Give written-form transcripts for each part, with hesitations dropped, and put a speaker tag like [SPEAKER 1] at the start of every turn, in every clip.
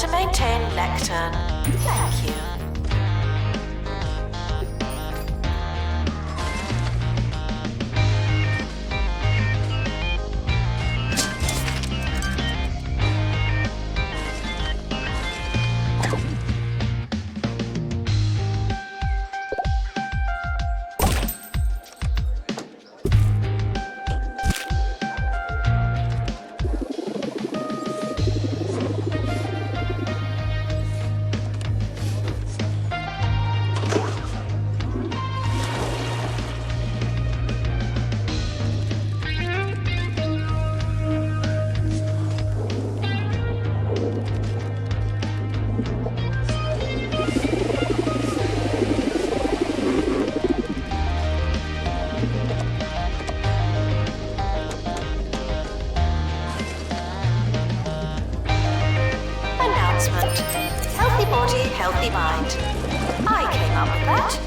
[SPEAKER 1] to maintain lectern. Thank you. Healthy body, healthy mind. I came up with that.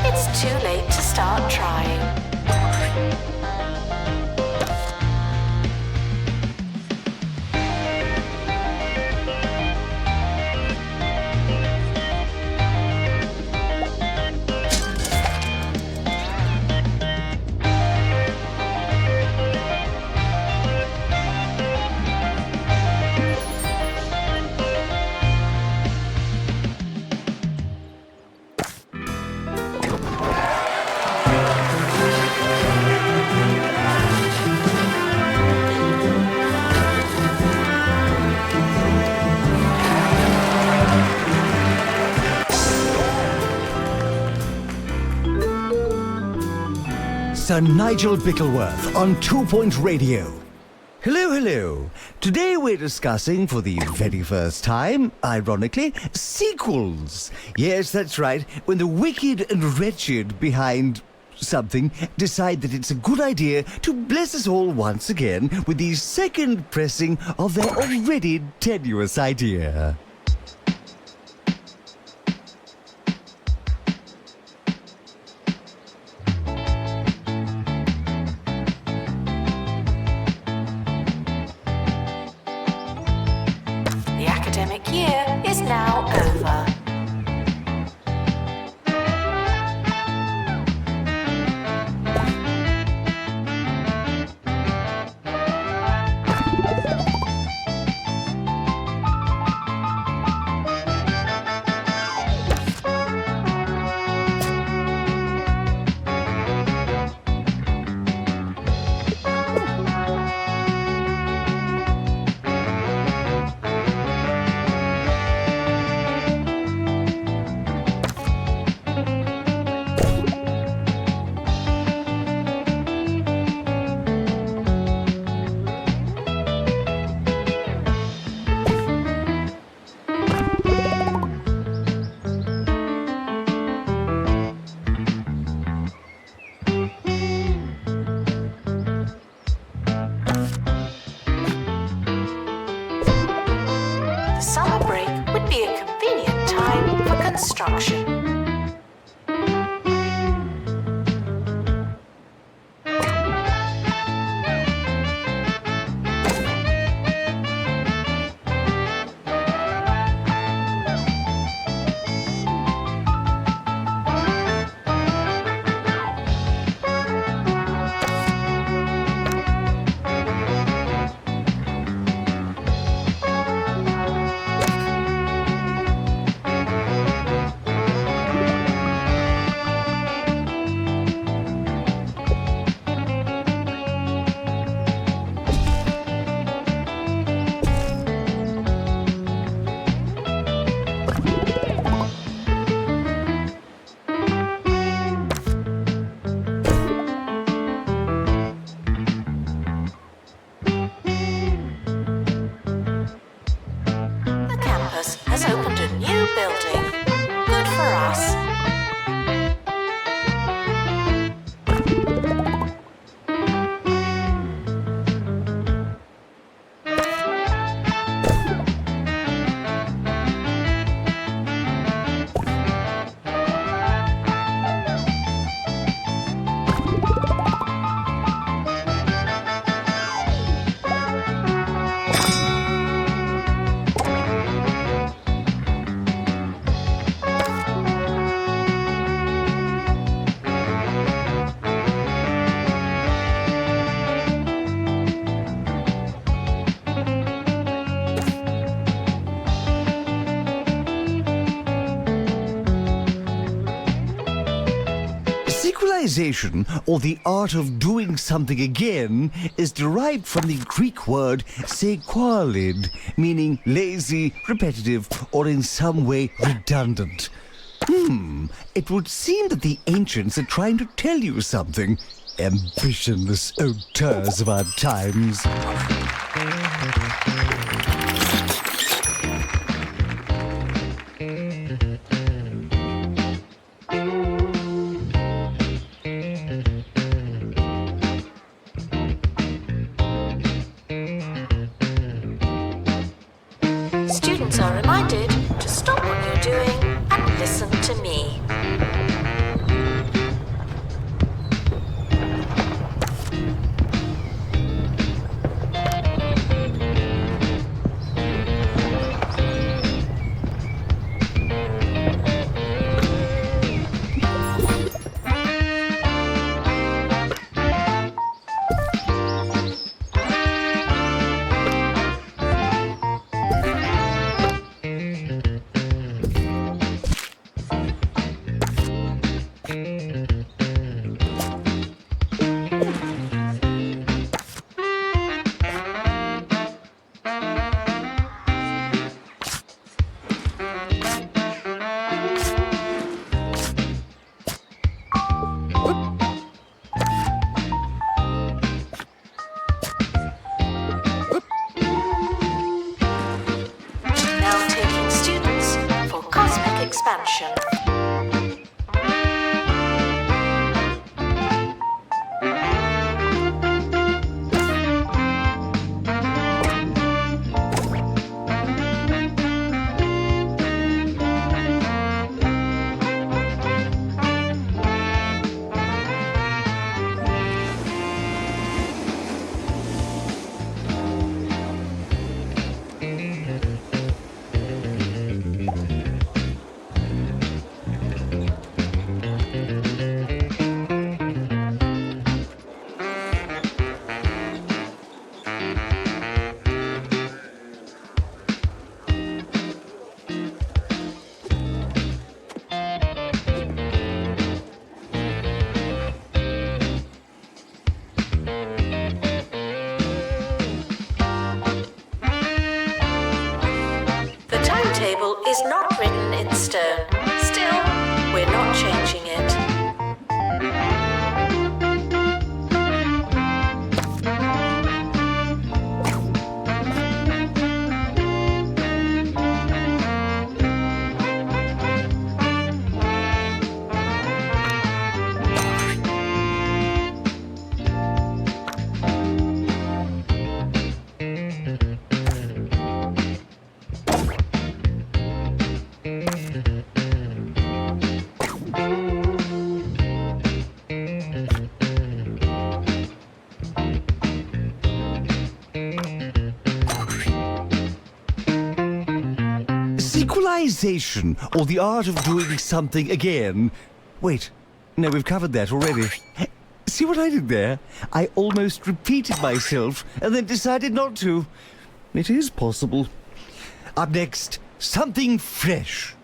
[SPEAKER 1] It's too late to start trying.
[SPEAKER 2] Sir Nigel Bickleworth on 2 Point Radio. Hello, hello. Today we're discussing, for the very first time, ironically, sequels. Yes, that's right. When the wicked and wretched behind something decide that it's a good idea to bless us all once again with the second pressing of their already tenuous idea.
[SPEAKER 1] The academic year is now over. The summer break would be a convenient time for construction.
[SPEAKER 2] Cyclization, or the art of doing something again, is derived from the Greek word sequalid, meaning lazy, repetitive, or in some way redundant. It would seem that the ancients are trying to tell you something. Ambitionless auteurs of our times.
[SPEAKER 1] Students are reminded to stop what you're doing and listen to me. Now taking students for cosmic expansion. The timetable is not written in stone. Still, we're not changing it.
[SPEAKER 2] Sequelization, or the art of doing something again. Wait, no, we've covered that already. See what I did there? I almost repeated myself and then decided not to. It is possible. Up next, something fresh.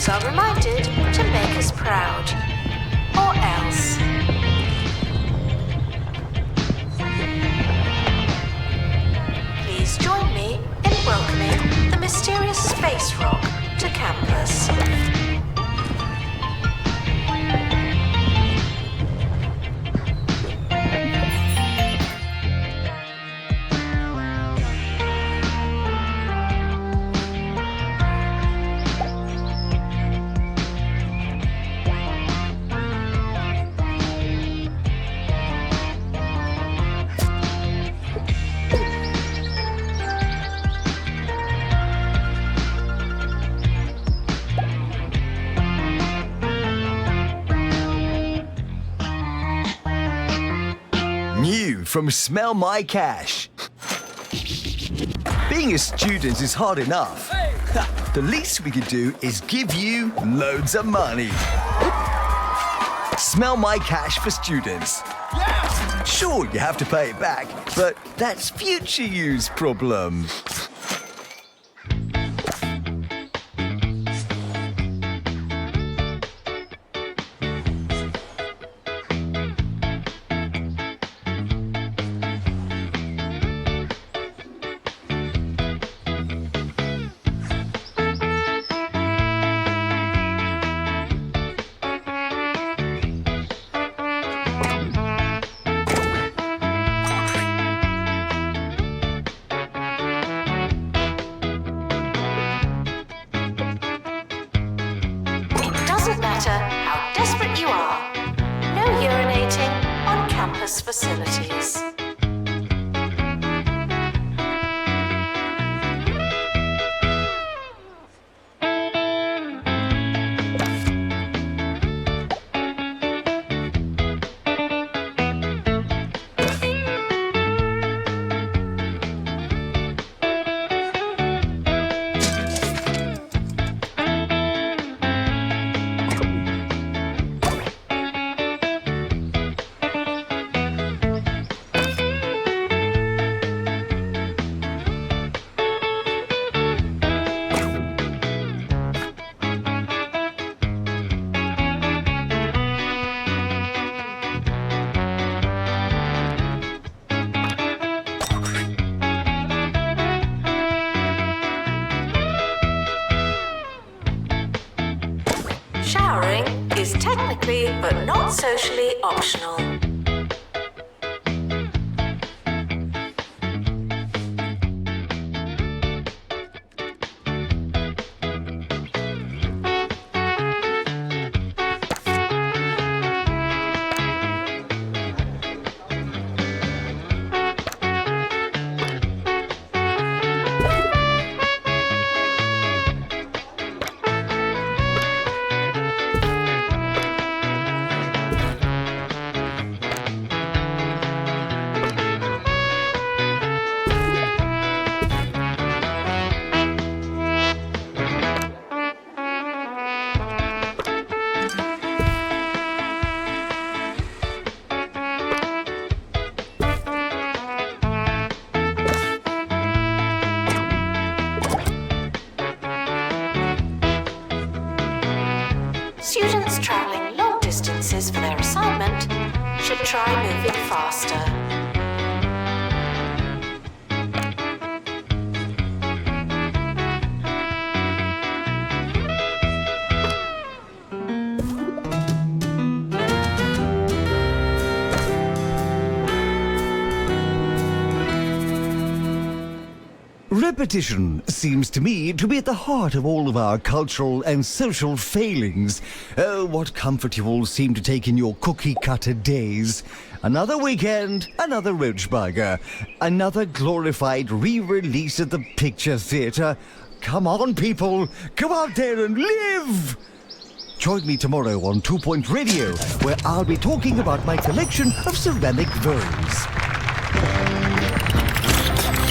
[SPEAKER 1] students are reminded to make us proud. Or else. Please join me in welcoming the mysterious space rock to campus.
[SPEAKER 2] New from Smell My Cash. Being a student is hard enough. The least we could do is give you loads of money. Smell My Cash for students. Sure, you have to pay it back, but that's future use problem.
[SPEAKER 1] Doesn't matter how desperate you are, no urinating on campus facilities. Showering is technically but not socially optional. Students travelling long distances for their assignment should try moving faster.
[SPEAKER 2] Repetition seems to me to be at the heart of all of our cultural and social failings. Oh, what comfort you all seem to take in your cookie-cutter days. Another weekend, another Roachburger, another glorified re-release at the picture theatre. Come on, people, go out there and live! Join me tomorrow on 2 Point Radio, where I'll be talking about my collection of ceramic vase.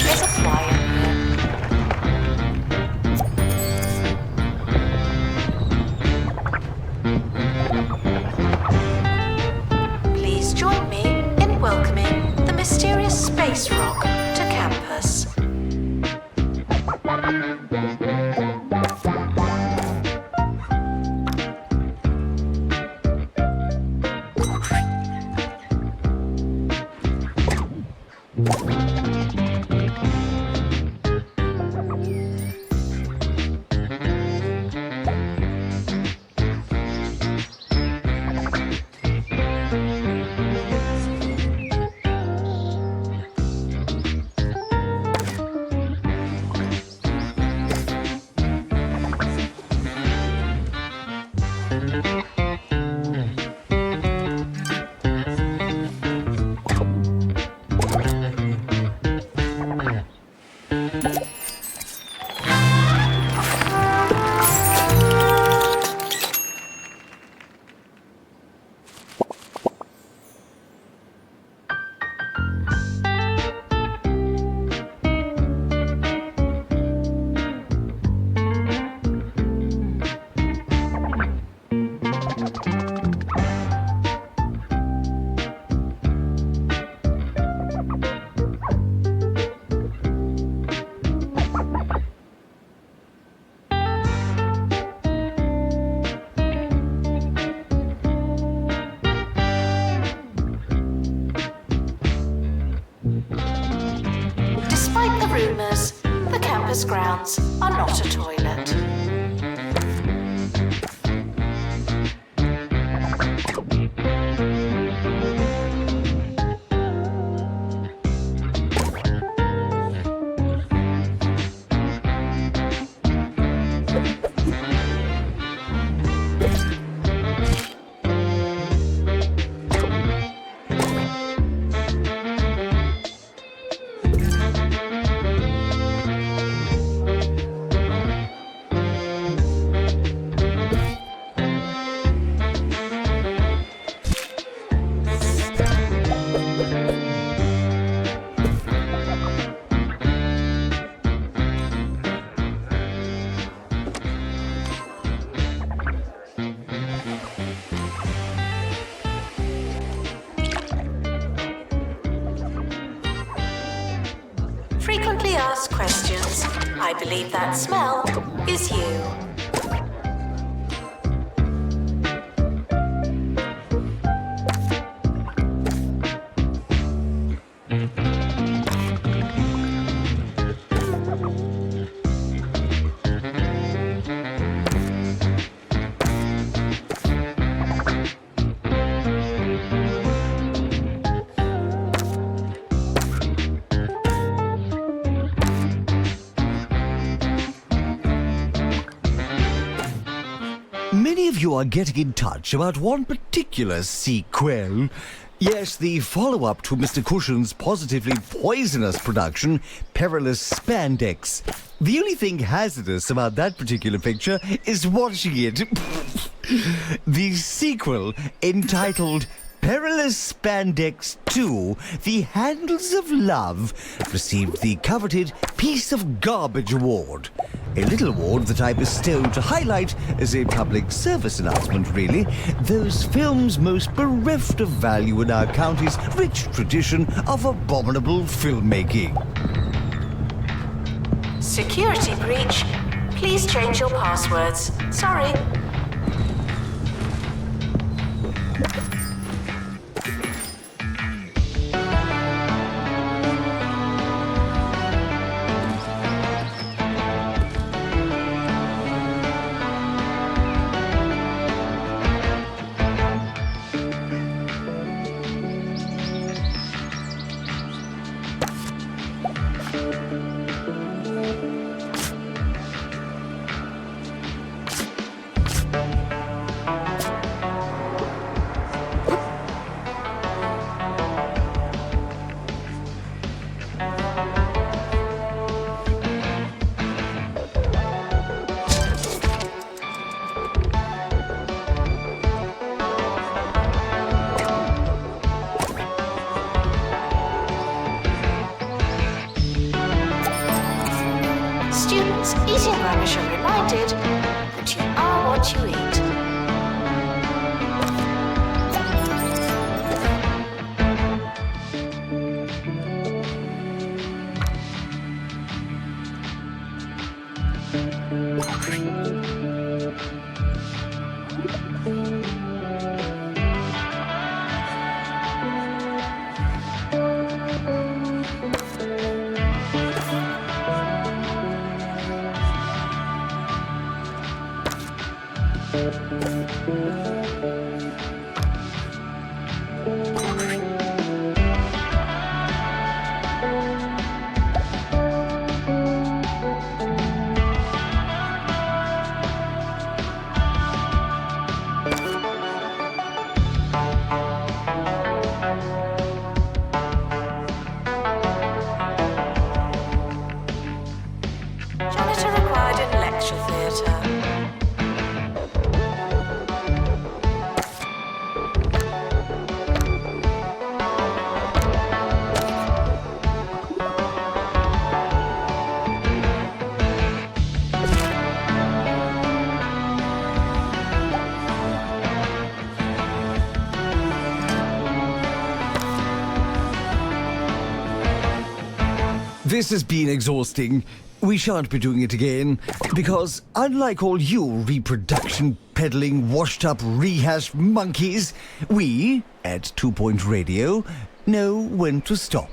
[SPEAKER 1] There's a fly in here. Please join me in welcoming the mysterious space rock to campus. Despite the rumours, the campus grounds are not a toilet. Frequently asked questions. I believe that smell is you.
[SPEAKER 2] Many of you are getting in touch about one particular sequel. Yes, the follow-up to Mr. Cushion's positively poisonous production, Perilous Spandex. The only thing hazardous about that particular picture is watching it. The sequel, entitled Perilous Spandex 2, The Handles of Love, received the coveted Piece of Garbage Award. A little award that I bestow to highlight, as a public service announcement really, those films most bereft of value in our county's rich tradition of abominable filmmaking.
[SPEAKER 1] Security breach. Please change your passwords. Sorry.
[SPEAKER 2] this has been exhausting. We shan't be doing it again, because unlike all you reproduction peddling washed up rehash monkeys, we, at 2 Point Radio, know when to stop.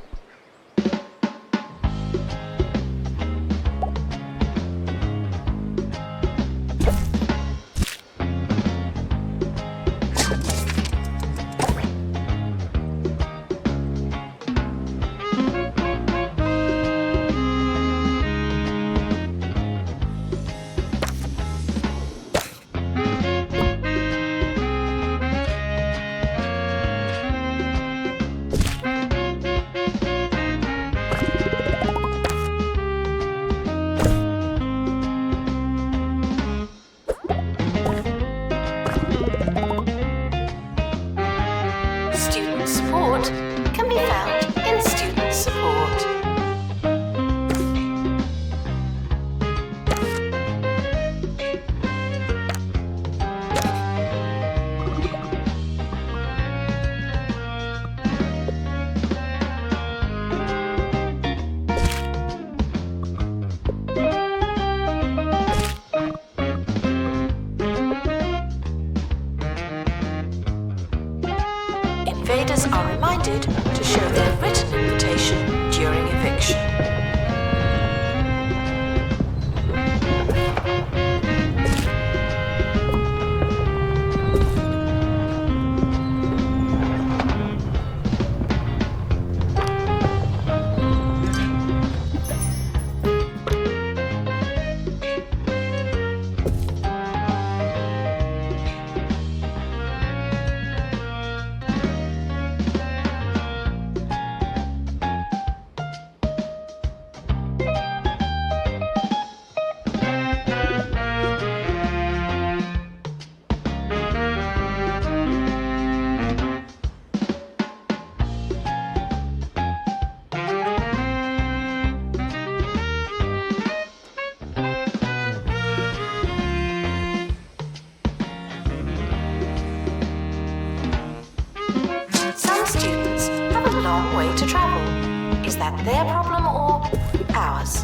[SPEAKER 1] Student support can be found in student support. Invaders are reminded to show their written invitation during eviction. Some students have a long way to travel. Is that their problem or ours?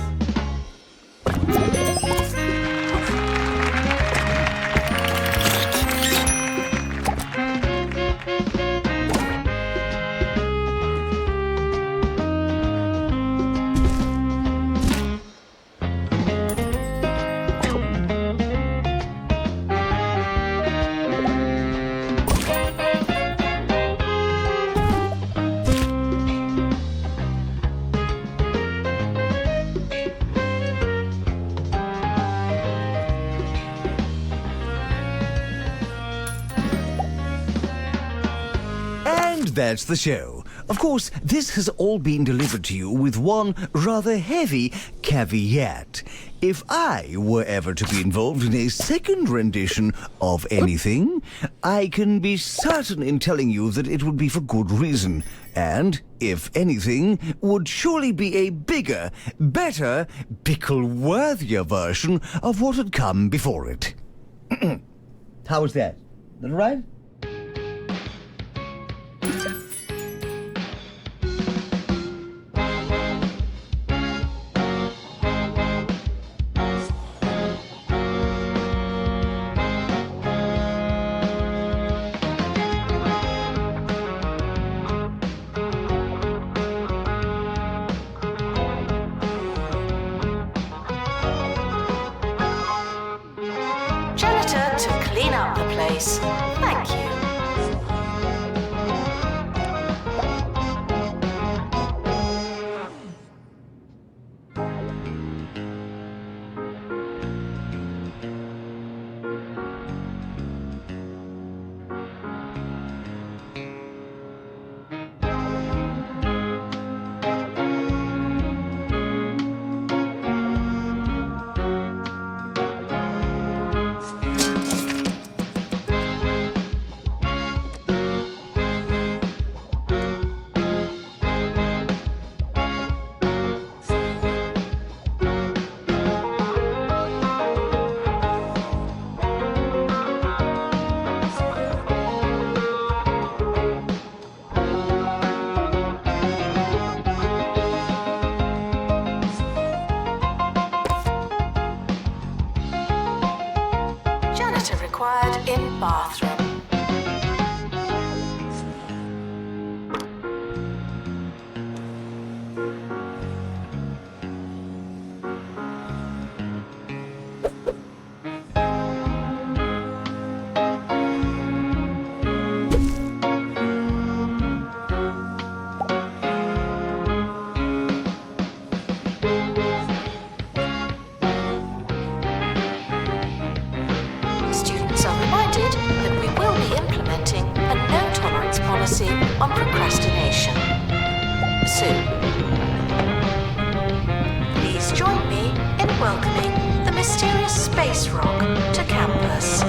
[SPEAKER 2] And that's the show. Of course, this has all been delivered to you with one rather heavy caveat. If I were ever to be involved in a second rendition of anything, I can be certain in telling you that it would be for good reason. And, if anything, would surely be a bigger, better, Bickle-worthier version of what had come before it. How was that? Is that all right?
[SPEAKER 1] Janitor to clean up the place. Thank policy on procrastination. Soon. Please join me in welcoming the mysterious space rock to campus.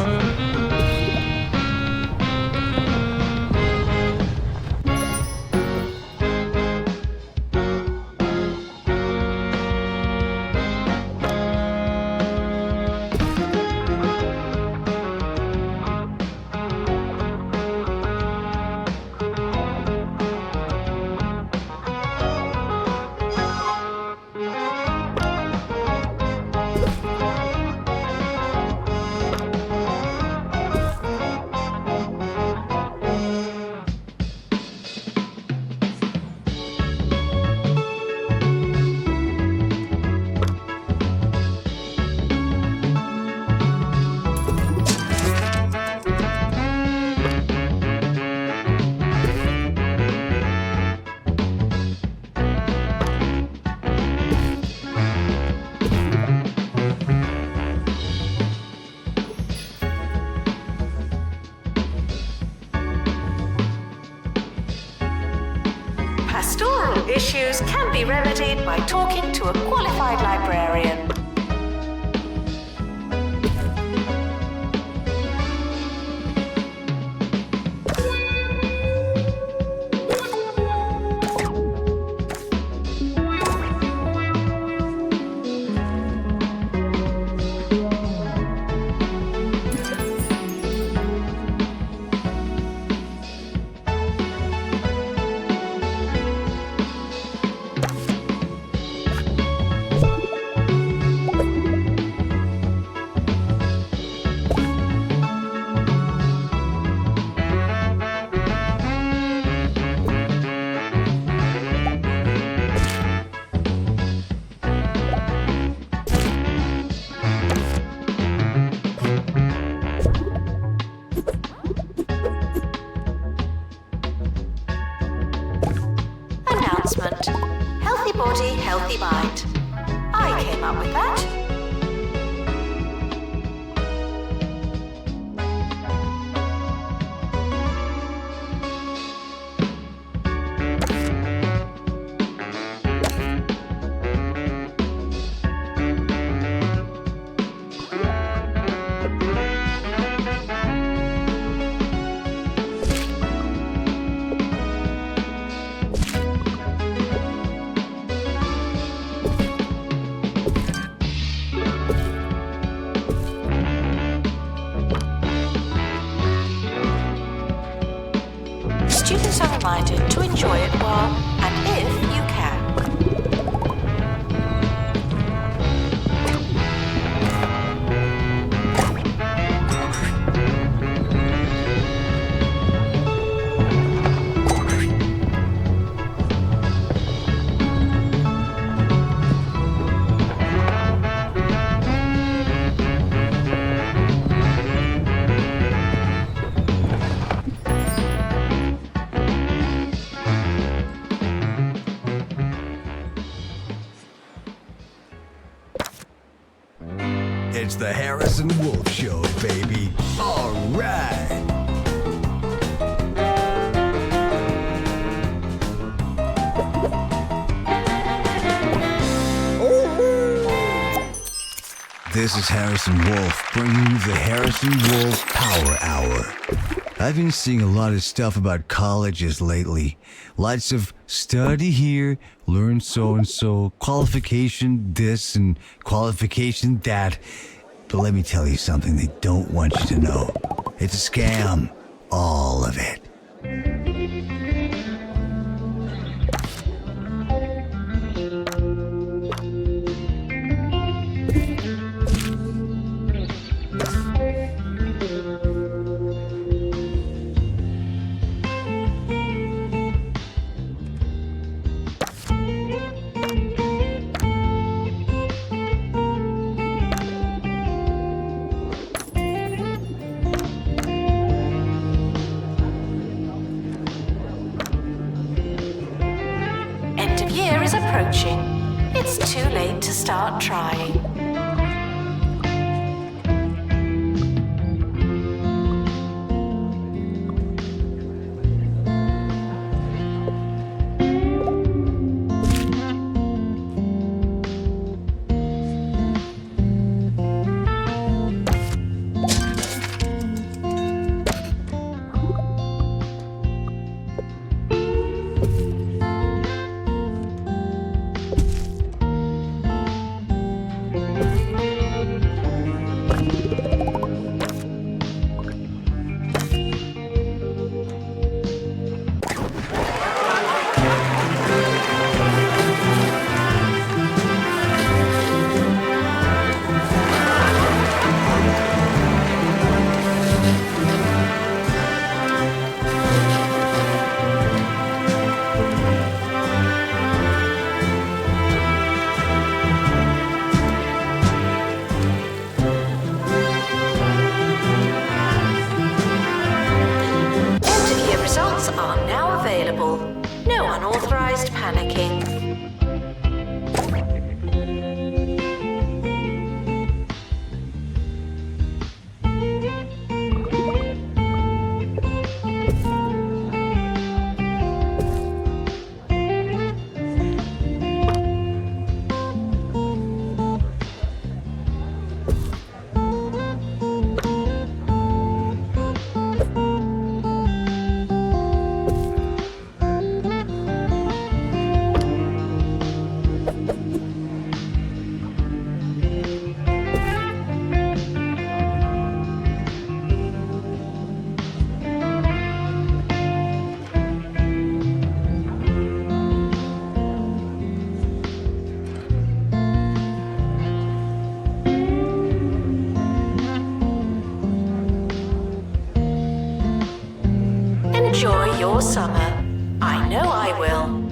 [SPEAKER 1] Pastoral issues can be remedied by talking to a qualified librarian. Announcement. Healthy body, healthy mind. I came up with that. Students are reminded to enjoy it while and if you can.
[SPEAKER 2] It's the Harrison Wolf Show, baby. All right. This is Harrison Wolf, bringing you the Harrison Wolf Power Hour. I've been seeing a lot of stuff about colleges lately. Lots of study here, learn so-and-so, qualification this and qualification that. But let me tell you something they don't want you to know. It's a scam. All of it.
[SPEAKER 1] Is approaching. It's too late to start trying. No unauthorized panicking. Enjoy your summer. I know I will.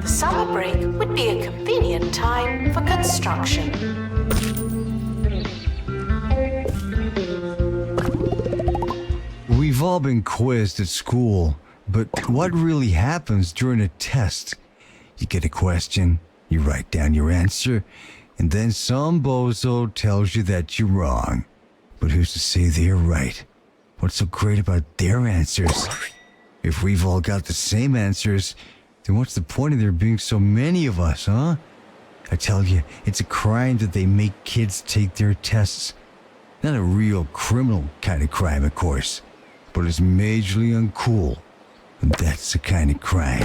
[SPEAKER 1] Summer break would be a convenient time for construction.
[SPEAKER 2] We've all been quizzed at school, but what really happens during a test? You get a question, you write down your answer, and then some bozo tells you that you're wrong. But who's to say they're right? What's so great about their answers? If we've all got the same answers, then what's the point of there being so many of us, huh? I tell you, it's a crime that they make kids take their tests. Not a real criminal kind of crime, of course, but it's majorly uncool. And that's the kind of crime.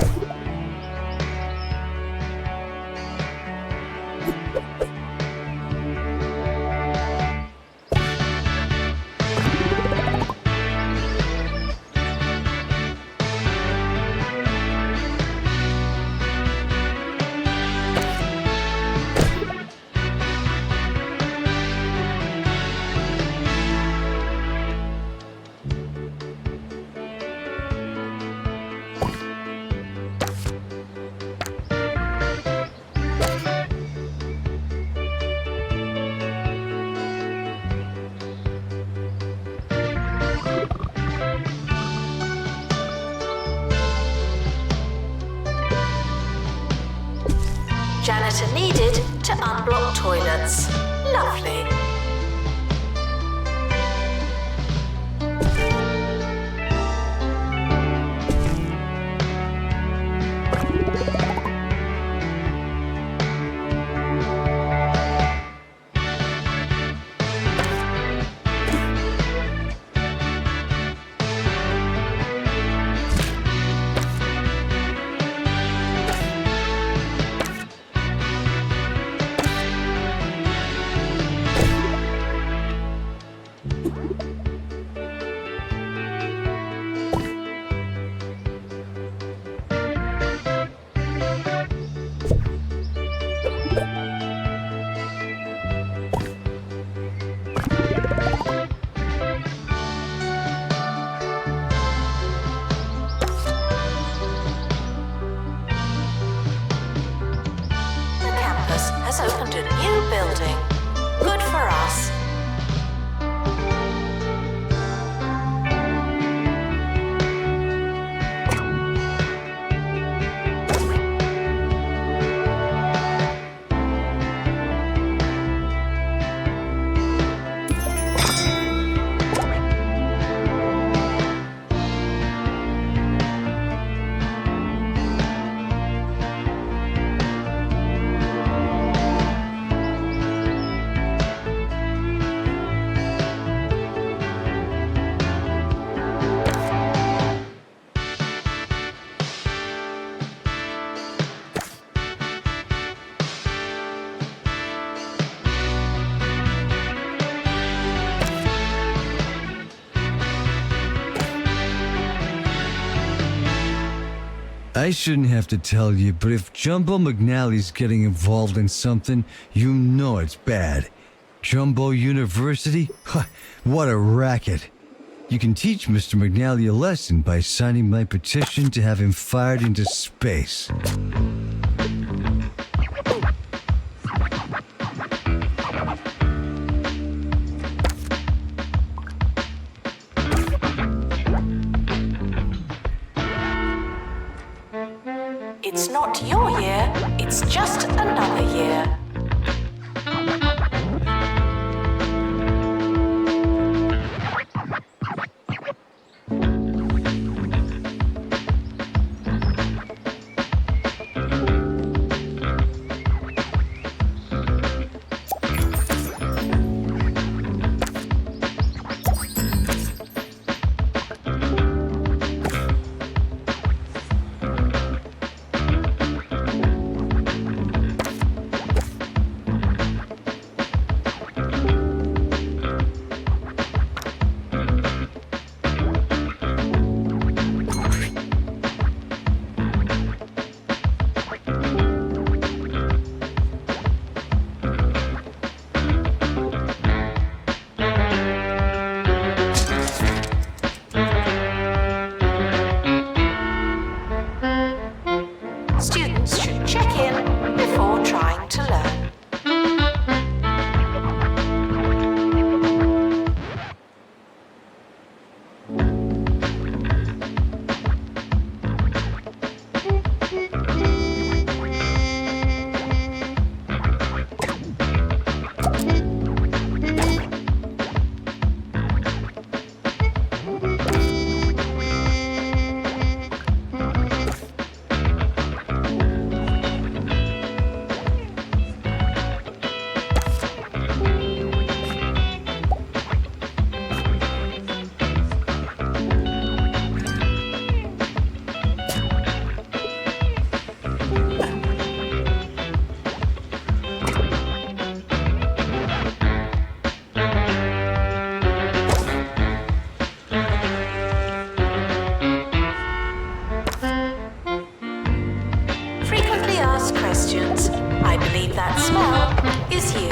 [SPEAKER 1] Janitor needed to unblock toilets. Lovely. Has opened a new building. Good for us.
[SPEAKER 2] I shouldn't have to tell you, but if Jumbo McNally's getting involved in something, you know it's bad. Jumbo University? Huh, what a racket. You can teach Mr. McNally a lesson by signing my petition to have him fired into space.
[SPEAKER 1] It's not your year, it's just another year. Students should check in before trying to learn. Frequently asked questions. I believe that smell is you.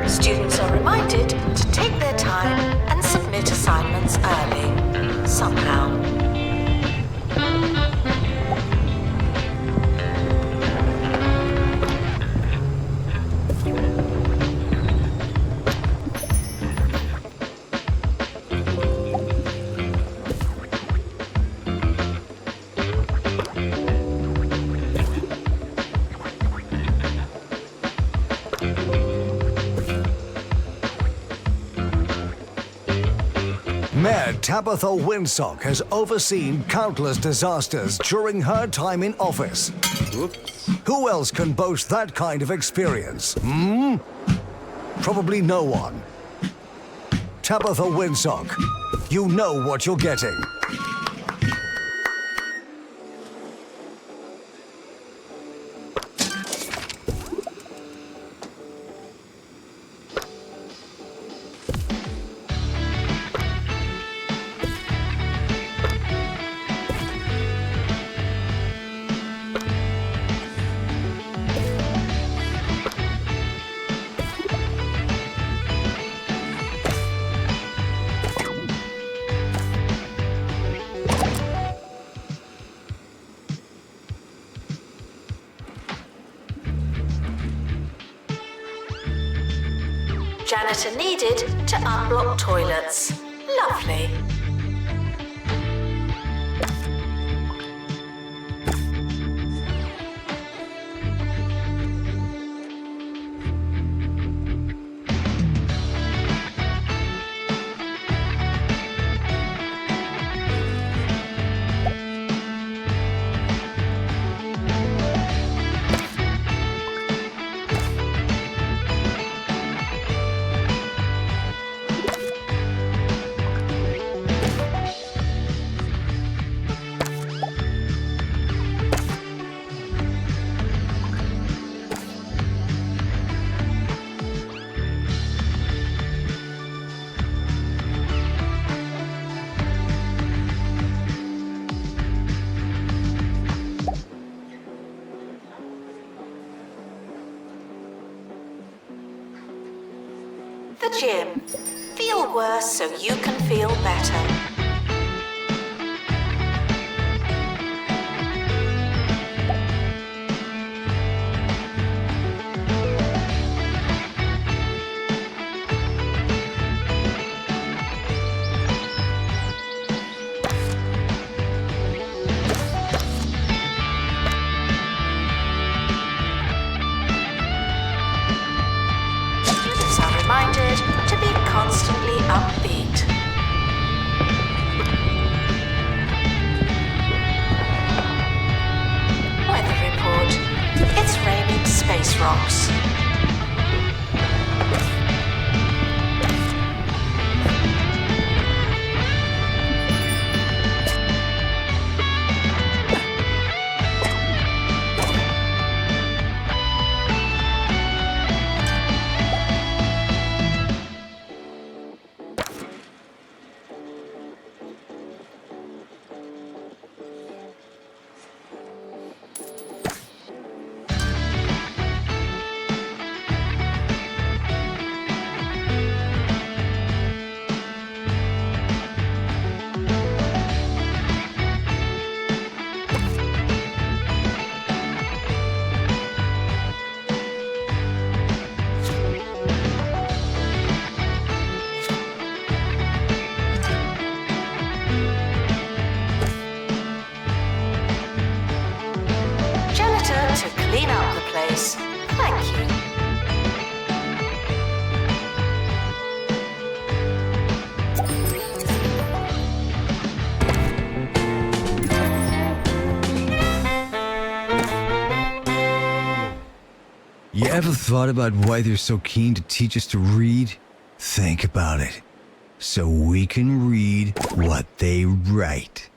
[SPEAKER 1] Students are reminded to take their time and submit assignments early, somehow.
[SPEAKER 2] Mayor Tabitha Winsock has overseen countless disasters during her time in office.
[SPEAKER 3] Whoops.
[SPEAKER 2] Who else can boast that kind of experience? Probably no one. Tabitha Winsock, you know what you're getting.
[SPEAKER 1] Janitor needed to unblock toilets. Lovely. the gym. Feel worse so you can feel better. Reminded to be constantly upbeat. Weather report. It's raining space rocks. To clean up the place. Thank you.
[SPEAKER 2] You ever thought about why they're so keen to teach us to read? Think about it. So we can read what they write.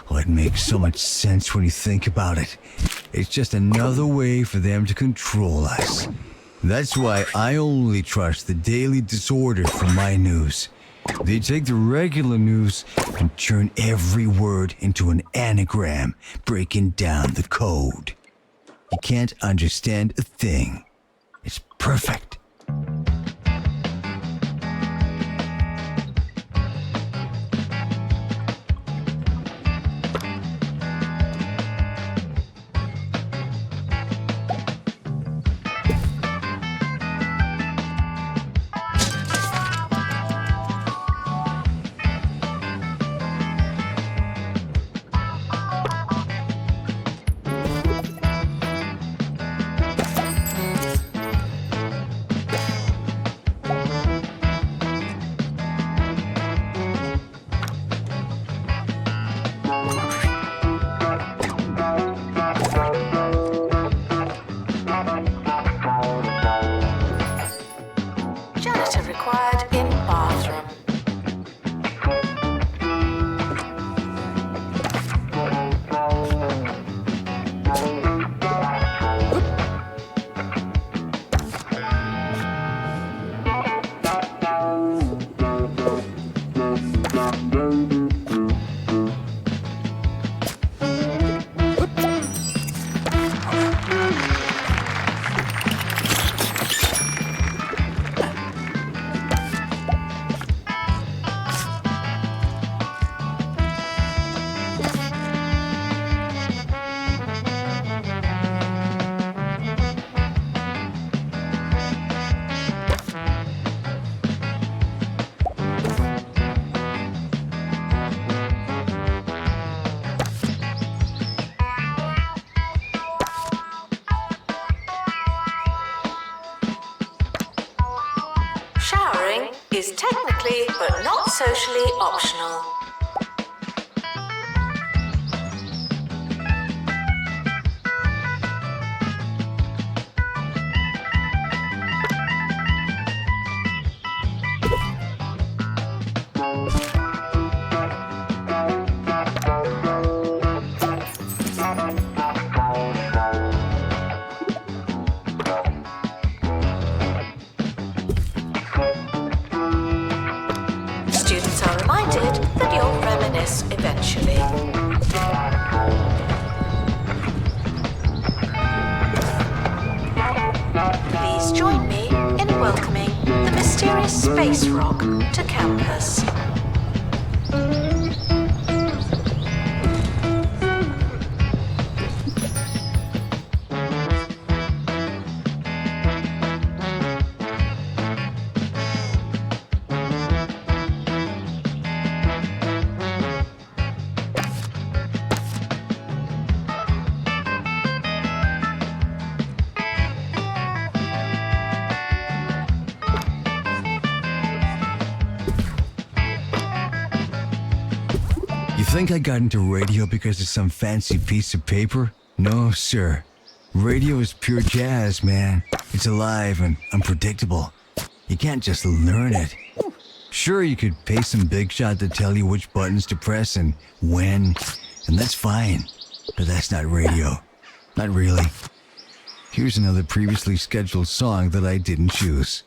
[SPEAKER 2] Well, it makes so much sense when you think about it. It's just another way for them to control us. That's why I only trust the Daily Disorder for my news. They take the regular news and turn every word into an anagram, breaking down the code. You can't understand a thing. It's perfect.
[SPEAKER 1] Required in bathroom. Showering is technically but not socially optional. Students are reminded that a space rock to campus.
[SPEAKER 2] You think I got into radio because of some fancy piece of paper? No, sir. Radio is pure jazz, man. It's alive and unpredictable. You can't just learn it. Sure, you could pay some big shot to tell you which buttons to press and when, and that's fine. But that's not radio. Not really. Here's another previously scheduled song that I didn't choose.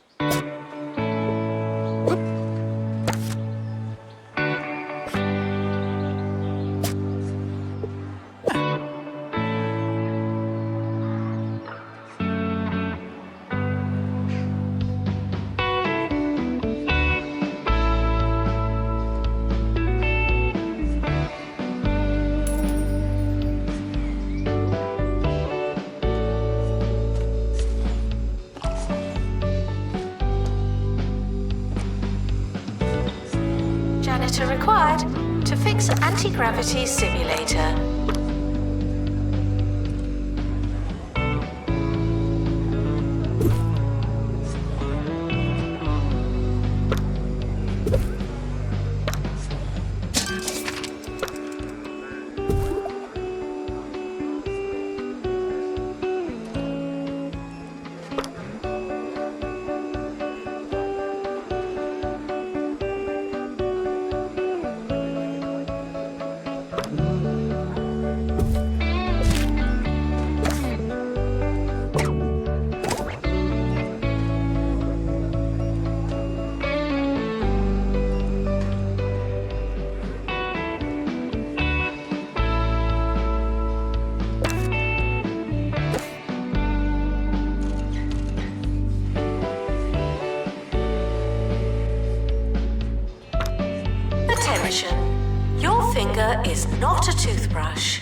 [SPEAKER 1] Janitor required to fix anti-gravity simulator. Attention, your finger is not a toothbrush.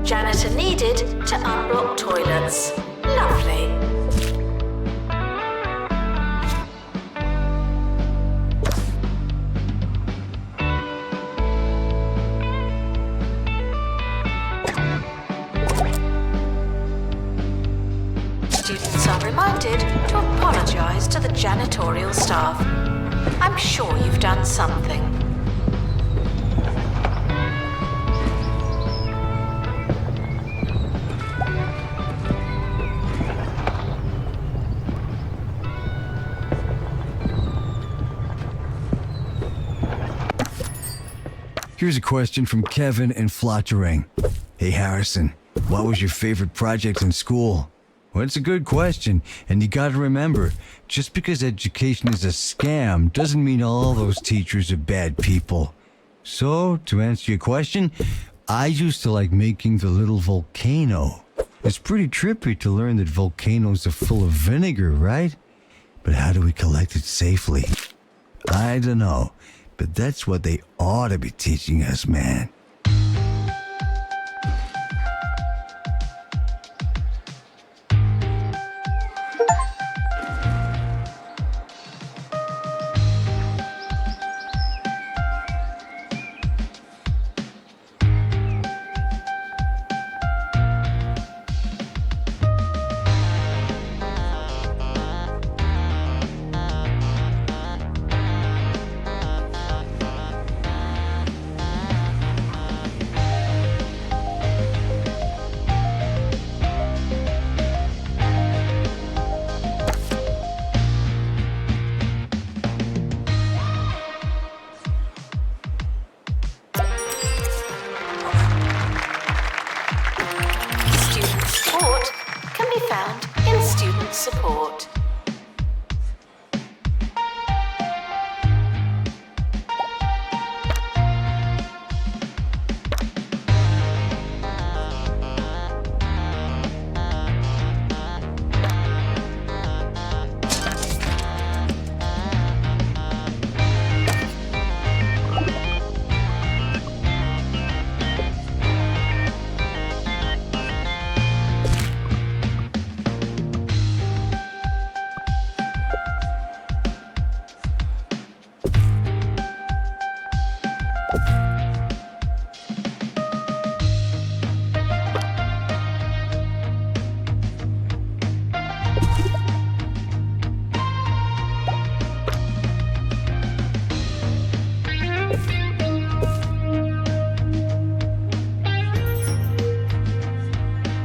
[SPEAKER 1] Janitor needed to unblock toilets. Lovely. Students are reminded to apologize to the janitorial staff. I'm sure you've done something.
[SPEAKER 2] Here's a question from Kevin in Flottering. Hey Harrison, what was your favorite project in school? Well, it's a good question, and you gotta remember, just because education is a scam doesn't mean all those teachers are bad people. So, to answer your question, I used to like making the little volcano. It's pretty trippy to learn that volcanoes are full of vinegar, right? But how do we collect it safely? I don't know. But that's what they ought to be teaching us, man.
[SPEAKER 1] support.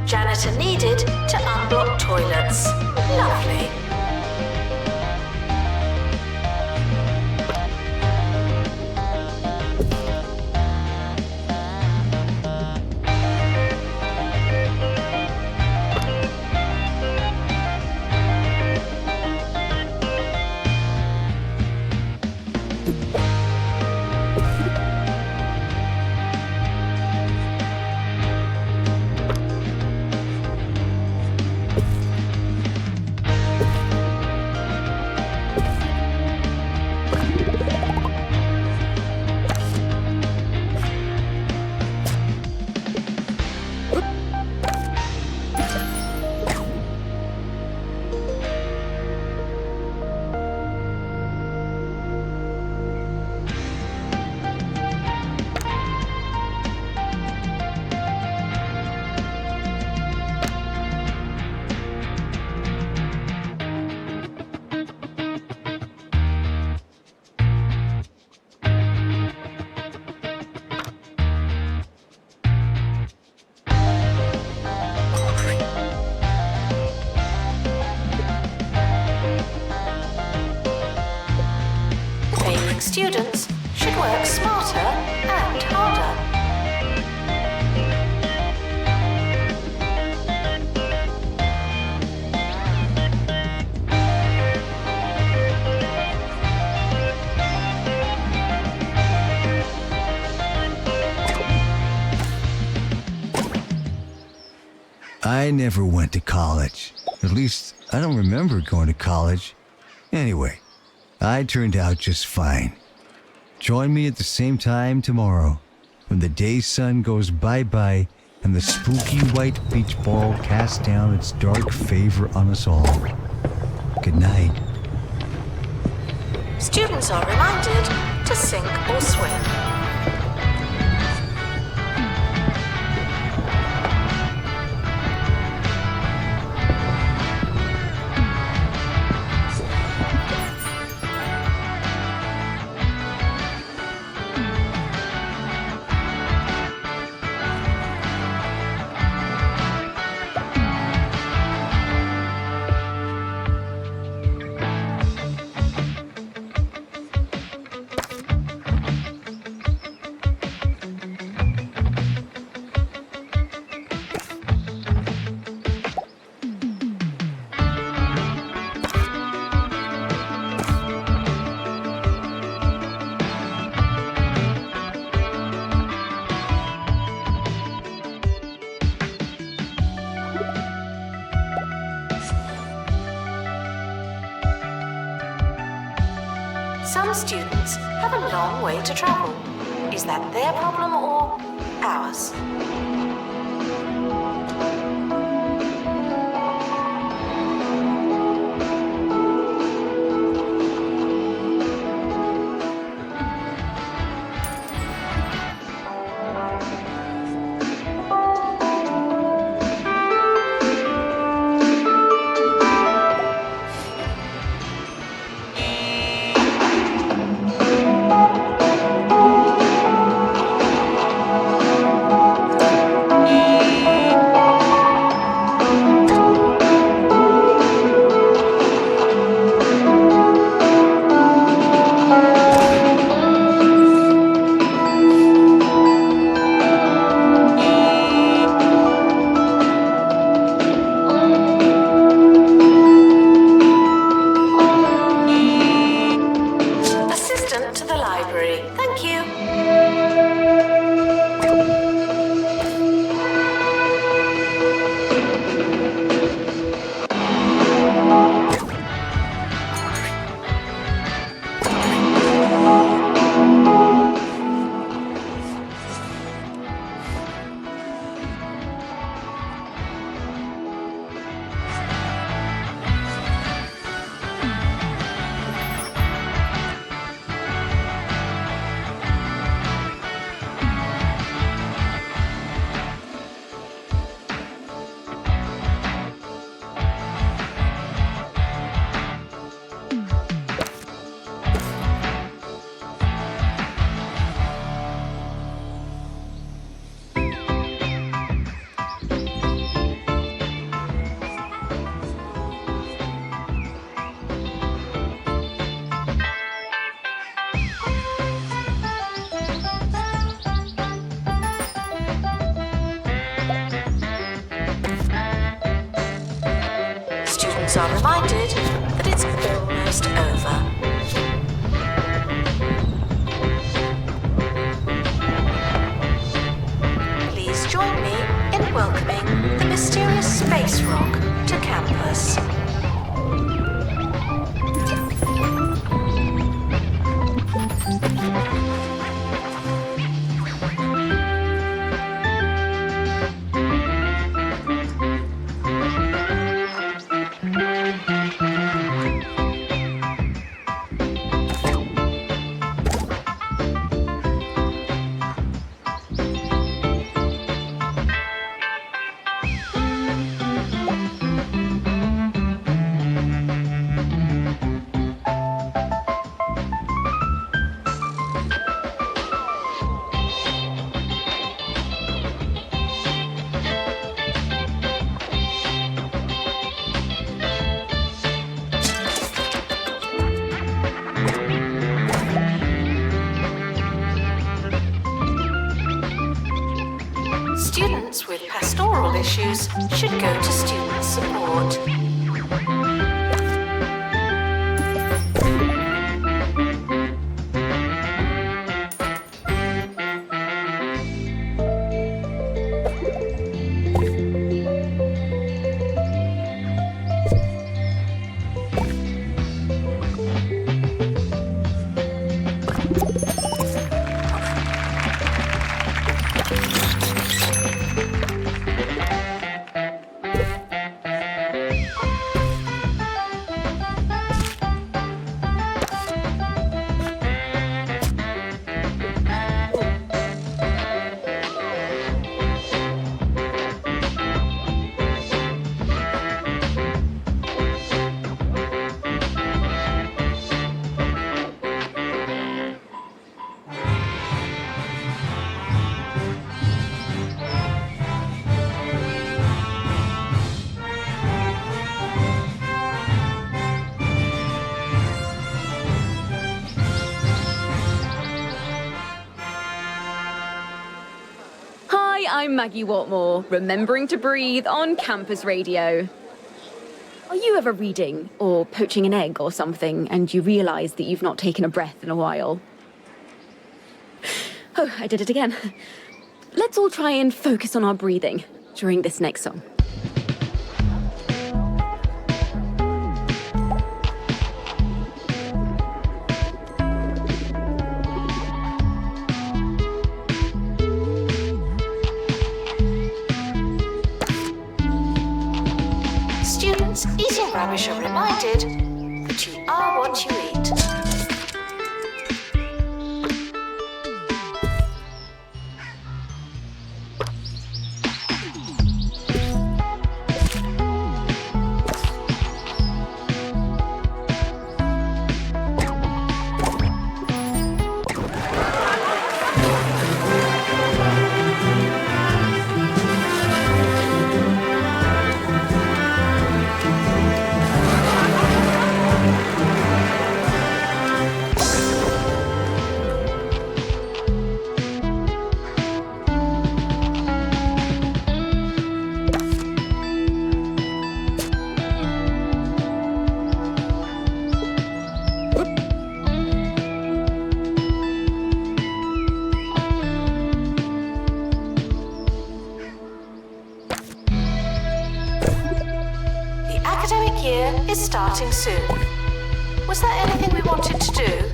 [SPEAKER 1] Janitor needed to unblock toilets. Lovely. Students should work smarter and harder.
[SPEAKER 2] I never went to college. At least, I don't remember going to college. Anyway, I turned out just fine. Join me at the same time tomorrow, when the day sun goes bye-bye and the spooky white beach ball casts down its dark favor on us all. Good night.
[SPEAKER 1] Students are reminded to sink or swim. Some students have a long way to travel. Is that their problem or ours? Students are reminded that it's almost over. Please join me in welcoming the mysterious space rock to campus. Students with pastoral issues should go to student support.
[SPEAKER 3] I'm Maggie Watmore, remembering to breathe on campus radio. Are you ever reading or poaching an egg or something and you realise that you've not taken a breath in a while? Oh, I did it again. Let's all try and focus on our breathing during this next song.
[SPEAKER 1] Students eating rubbish are reminded that you are what you eat. Year is starting soon. Was there anything we wanted to do?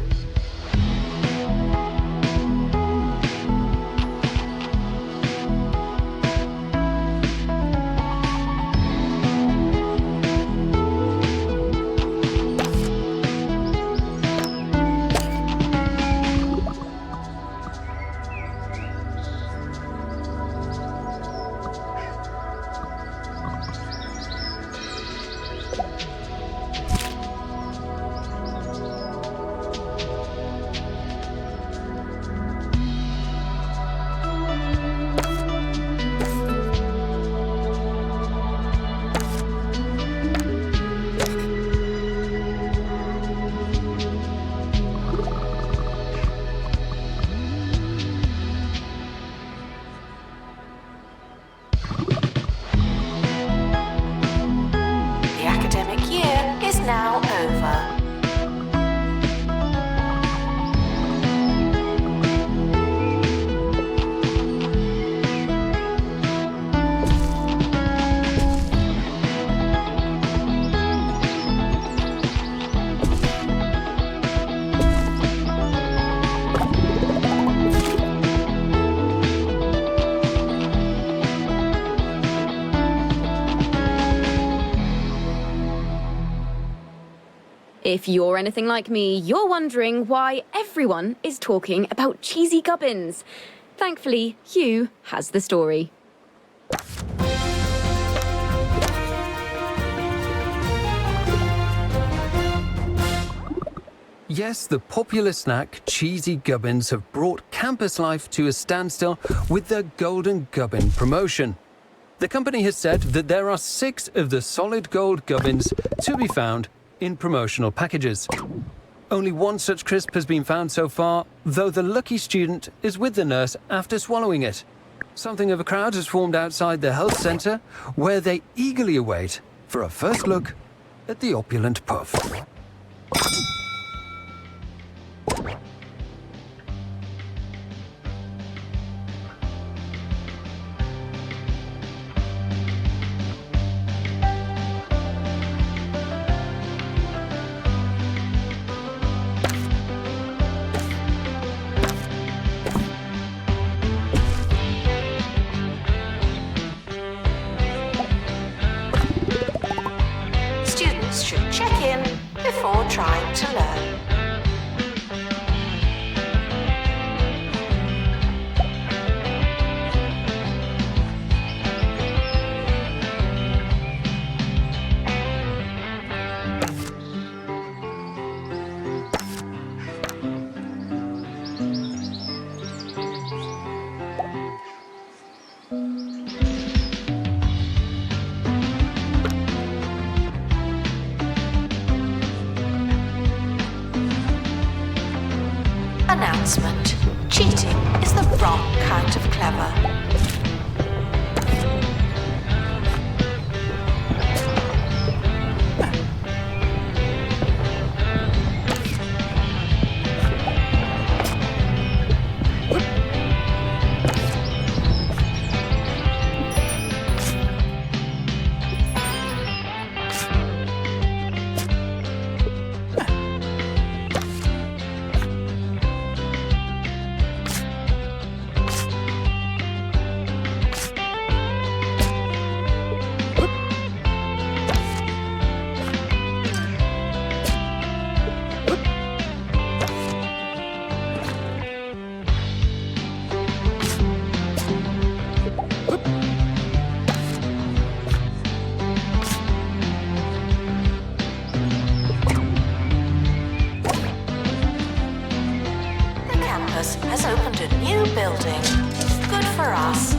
[SPEAKER 3] If you're anything like me, you're wondering why everyone is talking about cheesy gubbins. Thankfully, Hugh has the story.
[SPEAKER 4] Yes, the popular snack cheesy gubbins have brought campus life to a standstill with their Golden Gubbin promotion. The company has said that there are 6 of the solid gold gubbins to be found in promotional packages. Only one such crisp has been found so far, though the lucky student is with the nurse after swallowing it. Something of a crowd has formed outside the health centre, where they eagerly await for a first look at the opulent puff.
[SPEAKER 1] Students should check in before trying to learn. Announcement. Cheating is the wrong kind of clever. Has opened a new building. Good for us.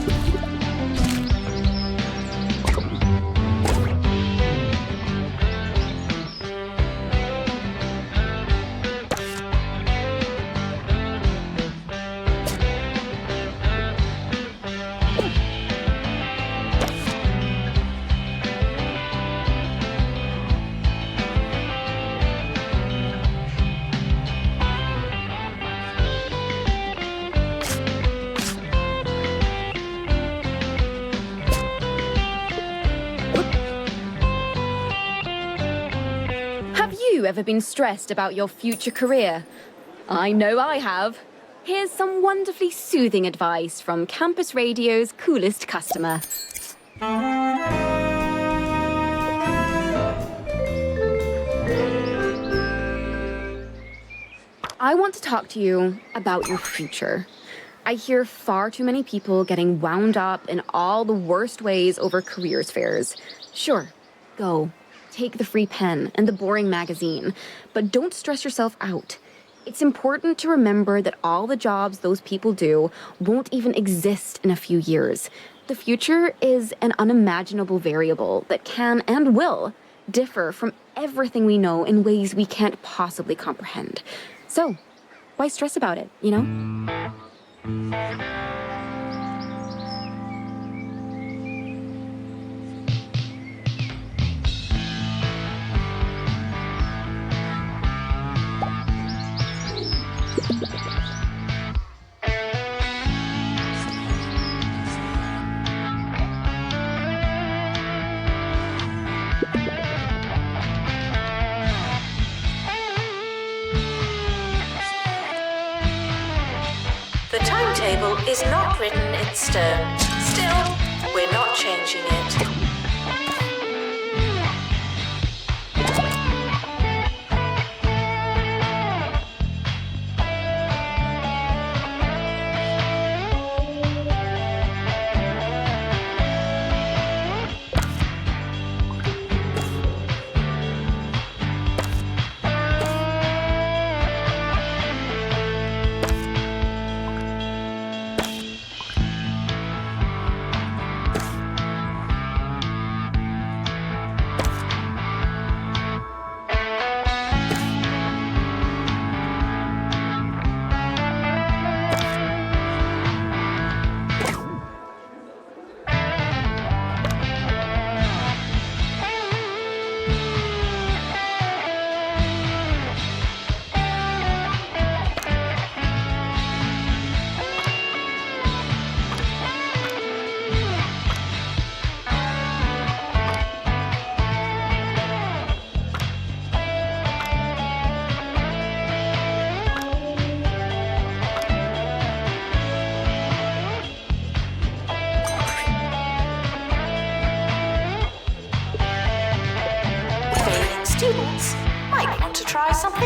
[SPEAKER 3] Have you ever been stressed about your future career? I know I have. Here's some wonderfully soothing advice from Campus Radio's coolest customer. I want to talk to you about your future. I hear far too many people getting wound up in all the worst ways over careers fairs. Sure, go. Take the free pen and the boring magazine, but don't stress yourself out. It's important to remember that all the jobs those people do won't even exist in a few years. The future is an unimaginable variable that can and will differ from everything we know in ways we can't possibly comprehend. So, why stress about it, you know?
[SPEAKER 1] The timetable is not written in stone. Still, we're not changing it.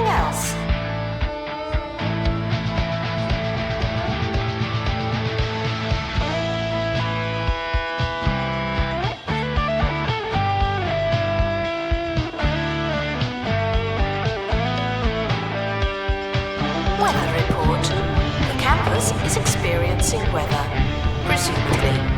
[SPEAKER 1] anything else? Weather report. The campus is experiencing weather, presumably.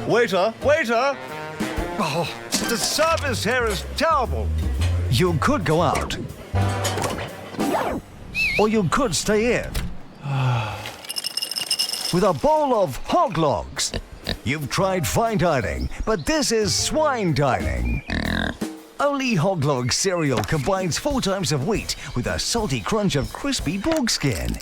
[SPEAKER 5] Waiter! Waiter! Oh, the service here is terrible.
[SPEAKER 2] You could go out. Or you could stay in. With a bowl of hog logs. You've tried fine dining, but this is swine dining. Only hog log cereal combines 4 times of wheat with a salty crunch of crispy pork skin.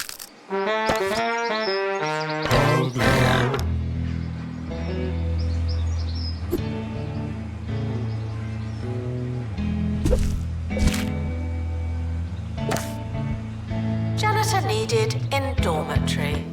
[SPEAKER 1] Janitor needed in dormitory.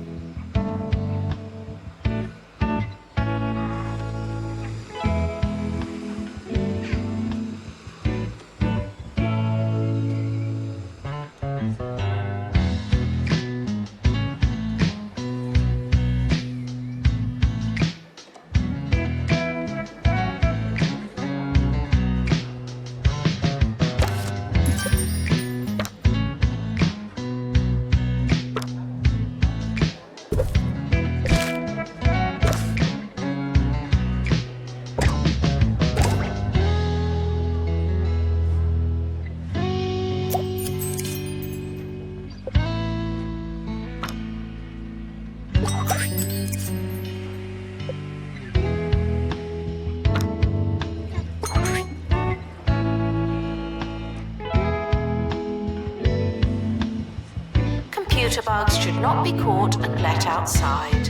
[SPEAKER 1] Computer bugs should not be caught and let outside.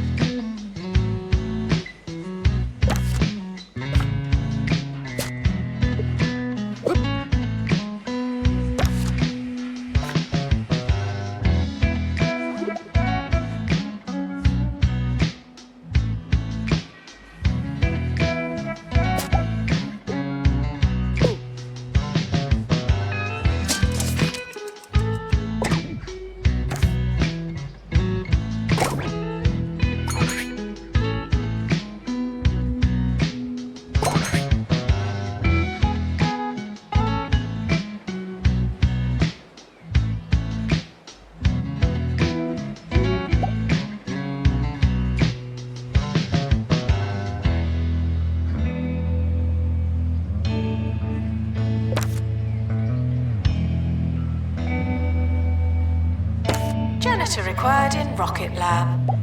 [SPEAKER 1] Janitor required in rocket lab.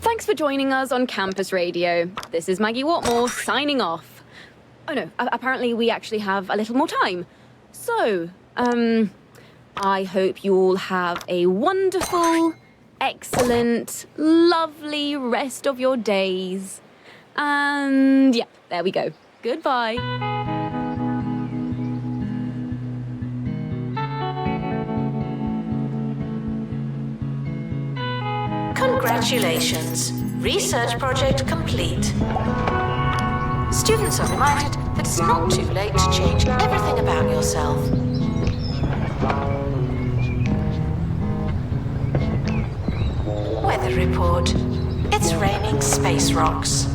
[SPEAKER 3] Thanks for joining us on Campus Radio. This is Maggie Watmore signing off. Oh no, apparently we actually have a little more time. So, I hope you all have a wonderful, excellent, lovely rest of your days. And yeah, there we go. Goodbye.
[SPEAKER 1] Congratulations. Research project complete. Students are reminded that it's not too late to change everything about yourself. Weather report. It's raining space rocks.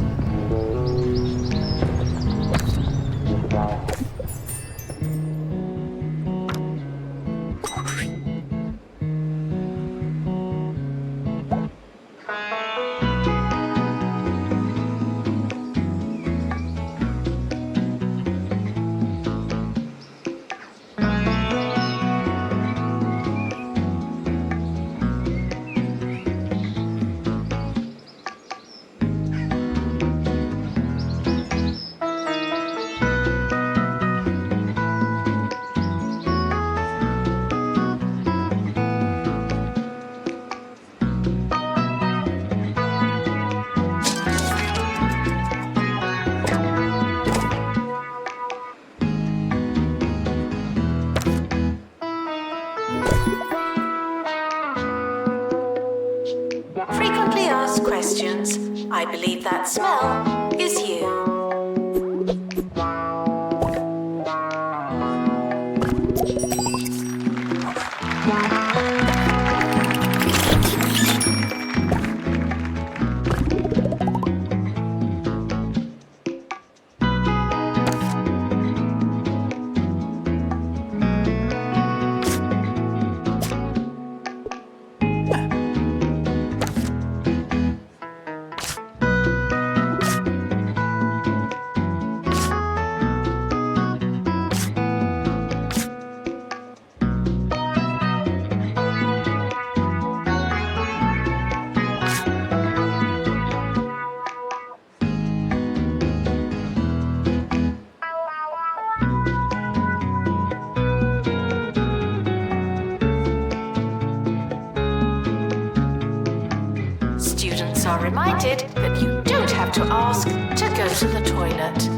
[SPEAKER 1] Frequently asked questions. I believe that smell is you. Students are reminded that you don't have to ask to go to the toilet.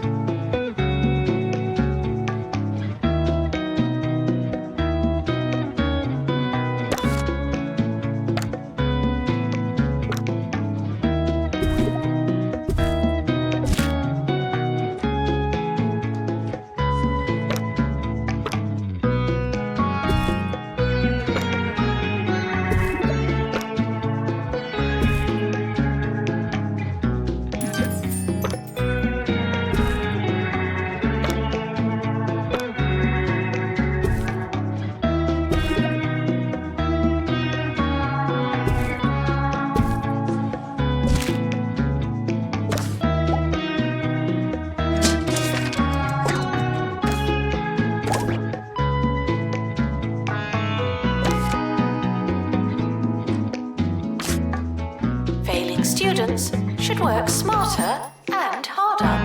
[SPEAKER 1] Failing students should work smarter and harder.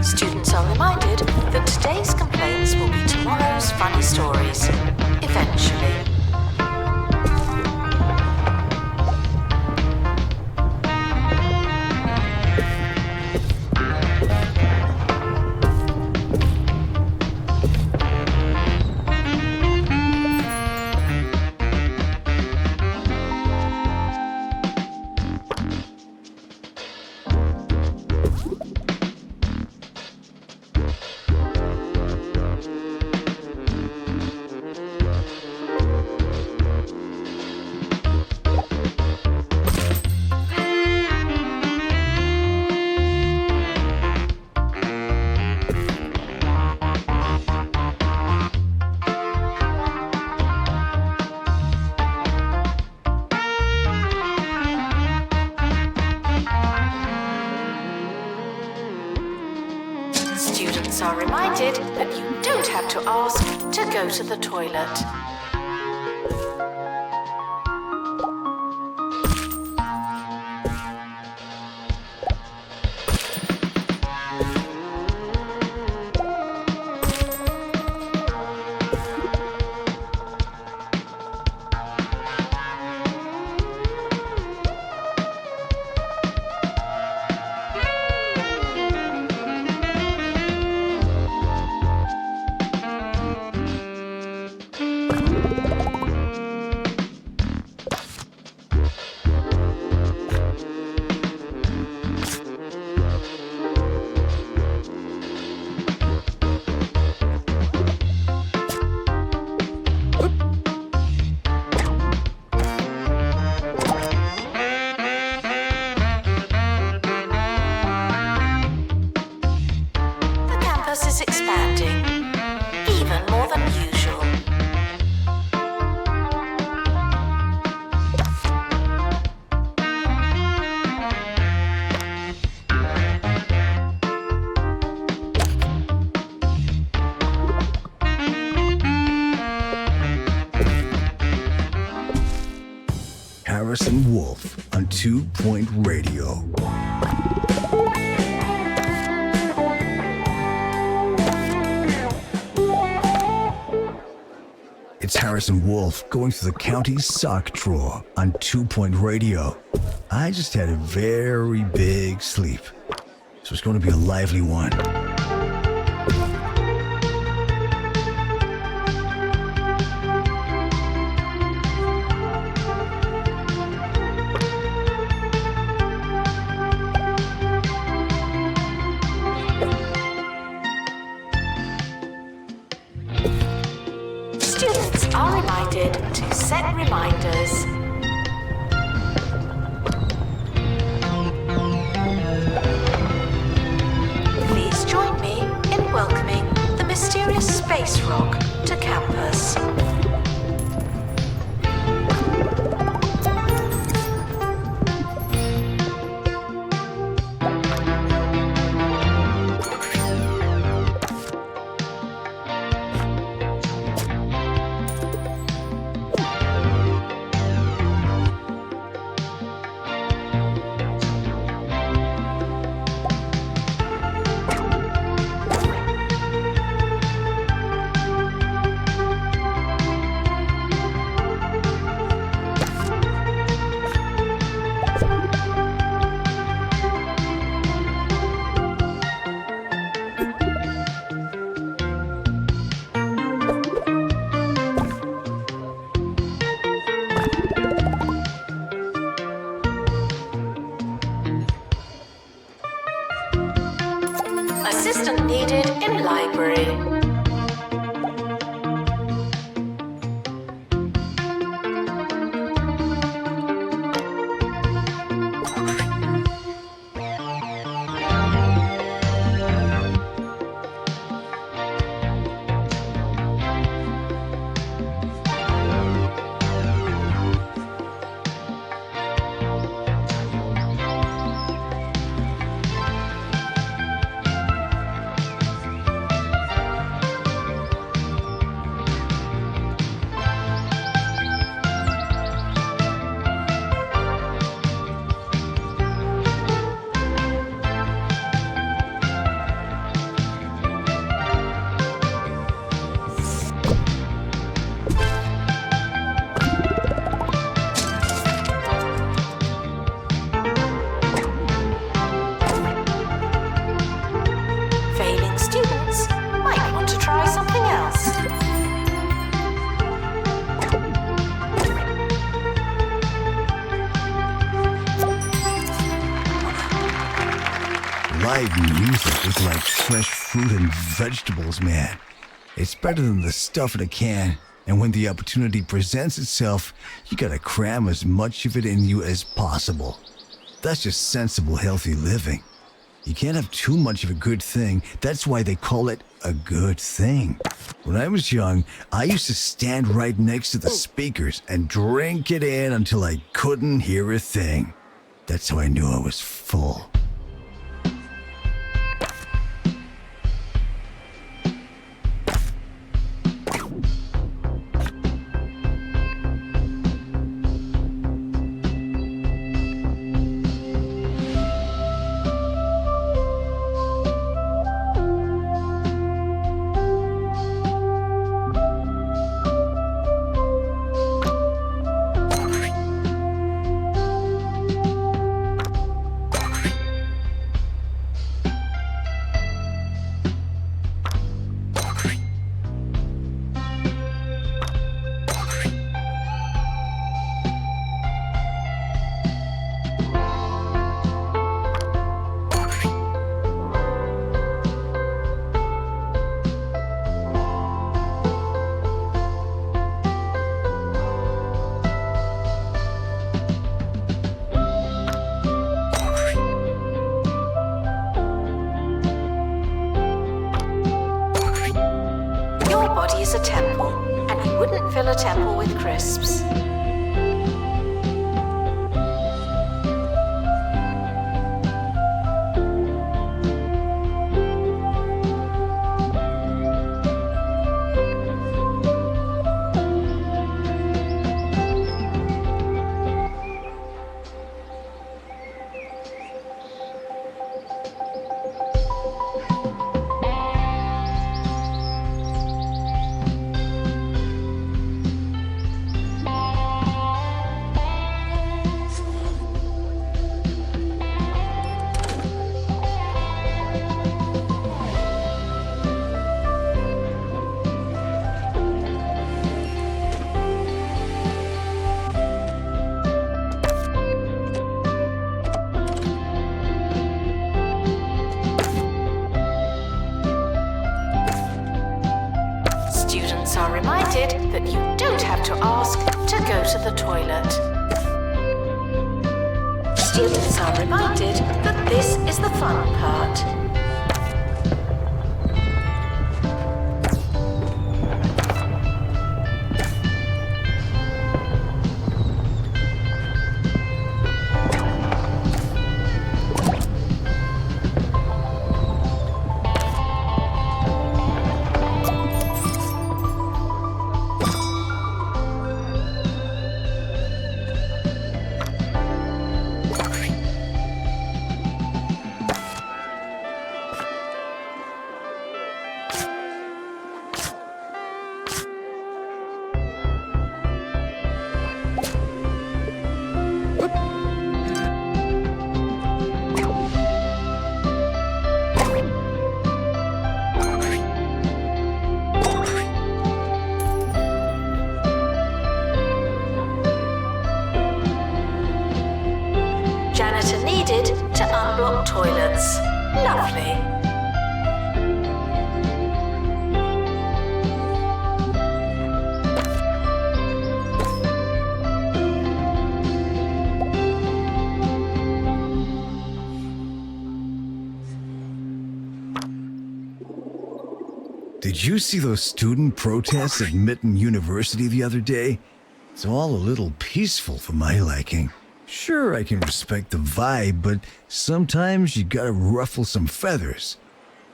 [SPEAKER 1] Students are reminded that today's complaints will be tomorrow's funny stories, eventually. Students are reminded that you don't have to ask to go to the toilet. Is expanding, even more than usual.
[SPEAKER 2] Harrison Wolf on 2 Point Radio. It's Harrison Wolf going through the county sock drawer on 2 Point Radio. I just had a very big sleep, so it's going to be a lively one.
[SPEAKER 1] Students are reminded to set reminders. Please join me in welcoming the mysterious space rock to campus. Assistant needed in library. Failing students might want to try something else.
[SPEAKER 2] Live music is like fresh fruit and vegetables, man. It's better than the stuff in a can. And when the opportunity presents itself, you gotta cram as much of it in you as possible. That's just sensible, healthy living. You can't have too much of a good thing. That's why they call it a good thing. When I was young, I used to stand right next to the speakers and drink it in until I couldn't hear a thing. That's how I knew I was full.
[SPEAKER 1] body is a temple, and you wouldn't fill a temple with crisps. Students are reminded that you don't have to ask to go to the toilet. Students are reminded that this is the fun part. Janitor needed to unblock toilets. Lovely.
[SPEAKER 2] Did you see those student protests at Mitten University the other day? It's all a little peaceful for my liking. Sure, I can respect the vibe, but sometimes you gotta ruffle some feathers.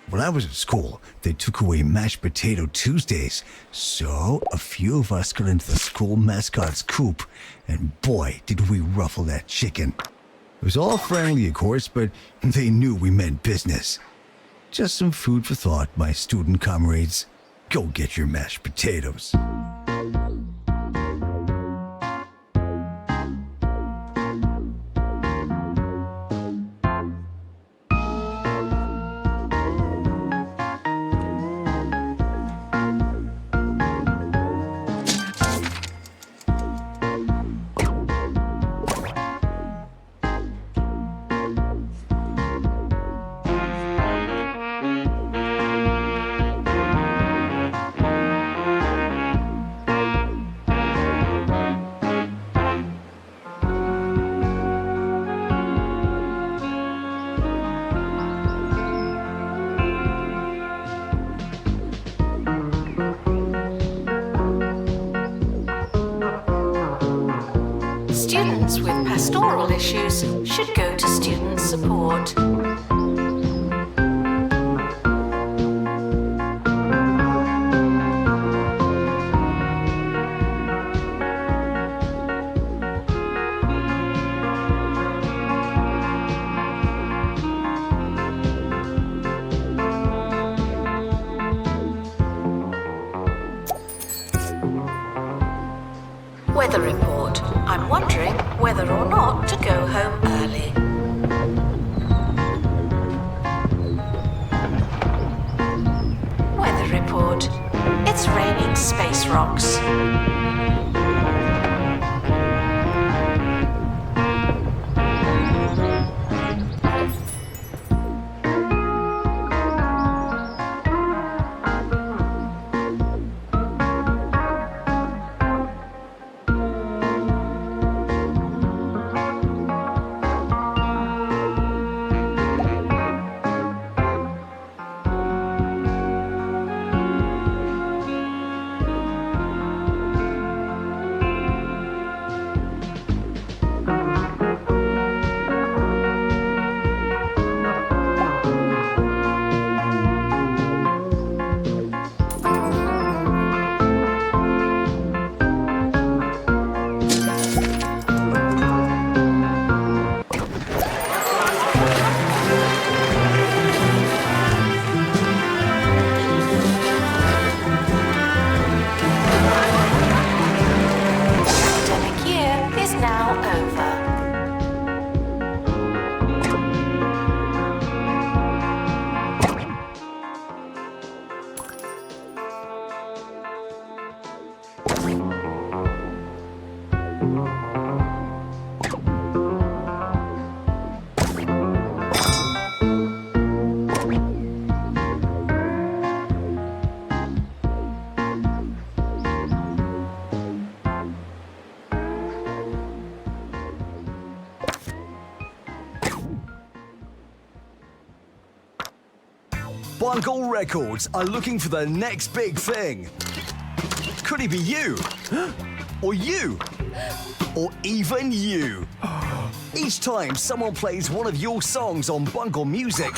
[SPEAKER 2] When I was at school, they took away mashed potato Tuesdays, so a few of us got into the school mascot's coop, and boy, did we ruffle that chicken. It was all friendly, of course, but they knew we meant business. Just some food for thought, my student comrades. Go get your mashed potatoes.
[SPEAKER 1] Students with pastoral issues should go to student support. Weather report. I'm wondering whether or not to go home early. Weather report. It's raining space rocks.
[SPEAKER 2] Bungle Records are looking for the next big thing. Could it be you? Or you? Or even you? Each time someone plays one of your songs on Bungle Music,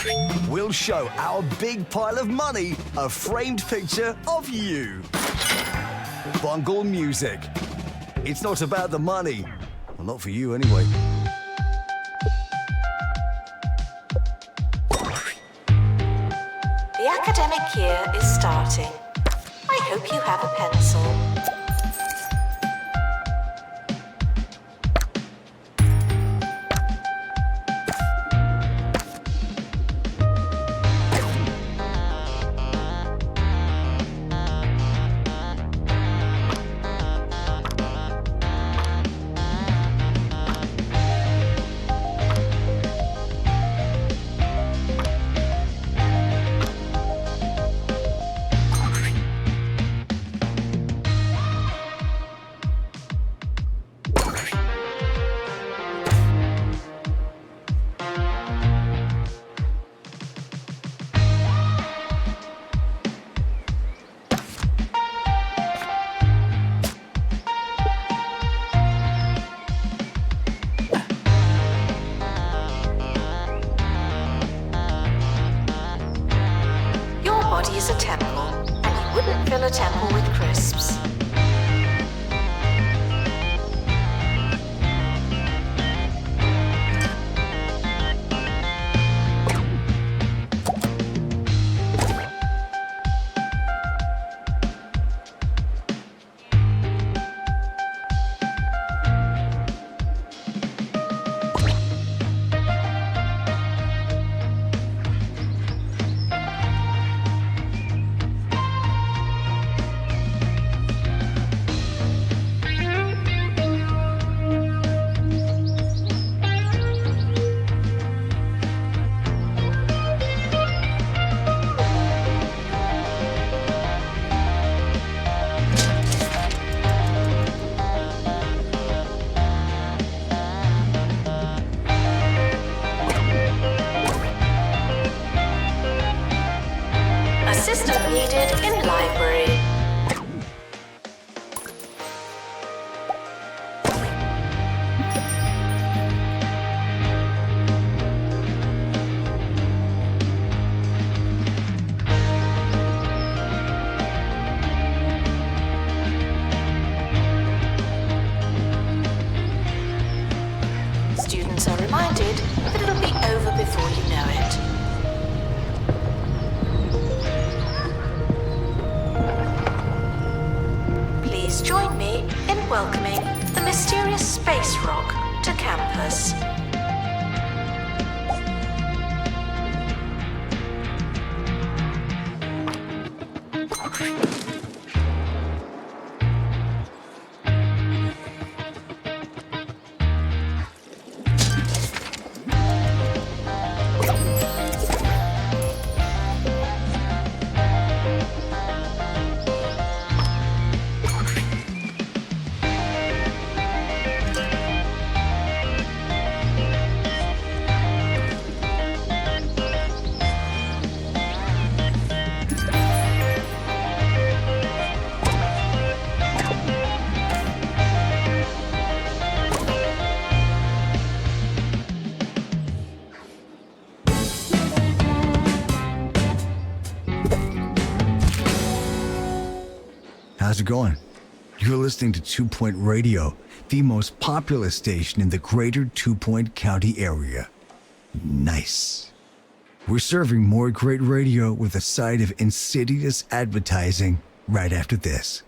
[SPEAKER 2] we'll show our big pile of money a framed picture of you. Bungle Music. It's not about the money. Well, not for you anyway.
[SPEAKER 1] The academic year is starting. I hope you have a pencil. Is a temple, and you wouldn't fill a temple with crisps. Assistant needed in library. Students are reminded that it'll be over before you know it. Please join me in welcoming the mysterious space rock to campus.
[SPEAKER 2] How's it going? You're listening to 2 Point Radio, the most popular station in the greater 2 Point County area. Nice. We're serving more great radio with a side of insidious advertising right after this.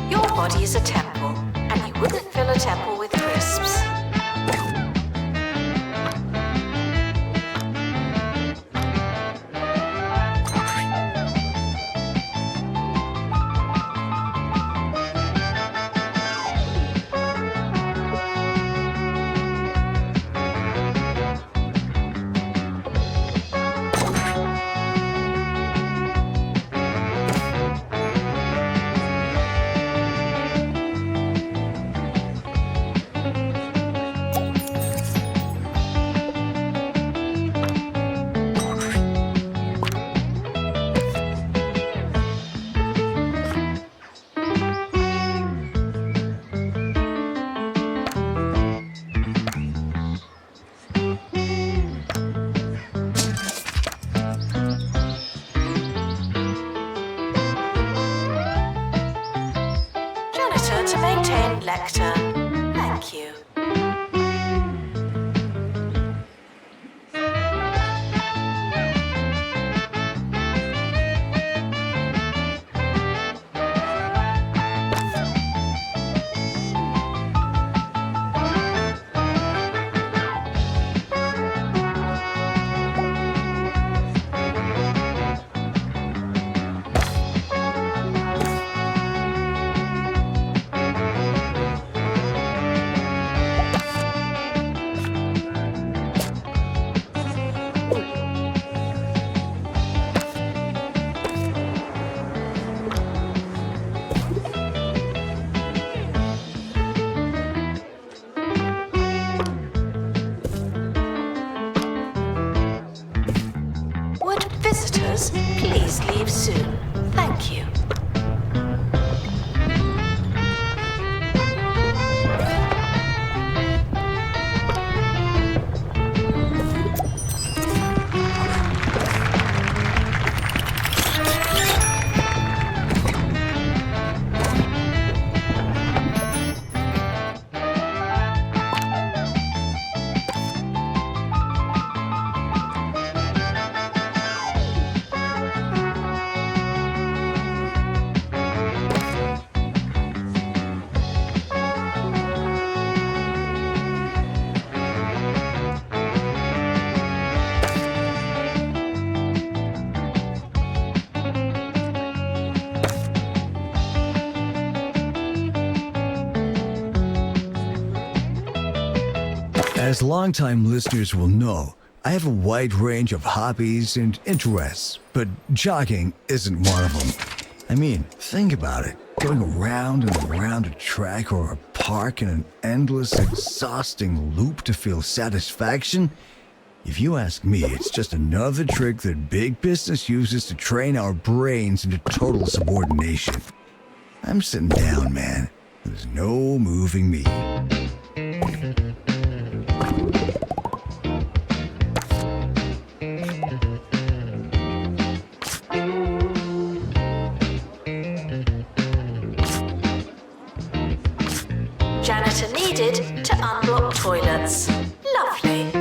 [SPEAKER 1] Your body is a temple, and you wouldn't fill a temple with crisps. own lectern. Thank you. Would visitors please leave soon? Thank you.
[SPEAKER 2] As longtime listeners will know, I have a wide range of hobbies and interests, but jogging isn't one of them. I mean, think about it. Going around and around a track or a park in an endless, exhausting loop to feel satisfaction? If you ask me, it's just another trick that big business uses to train our brains into total subordination. I'm sitting down, man. There's no moving me.
[SPEAKER 1] Janitor needed to unblock toilets. Lovely.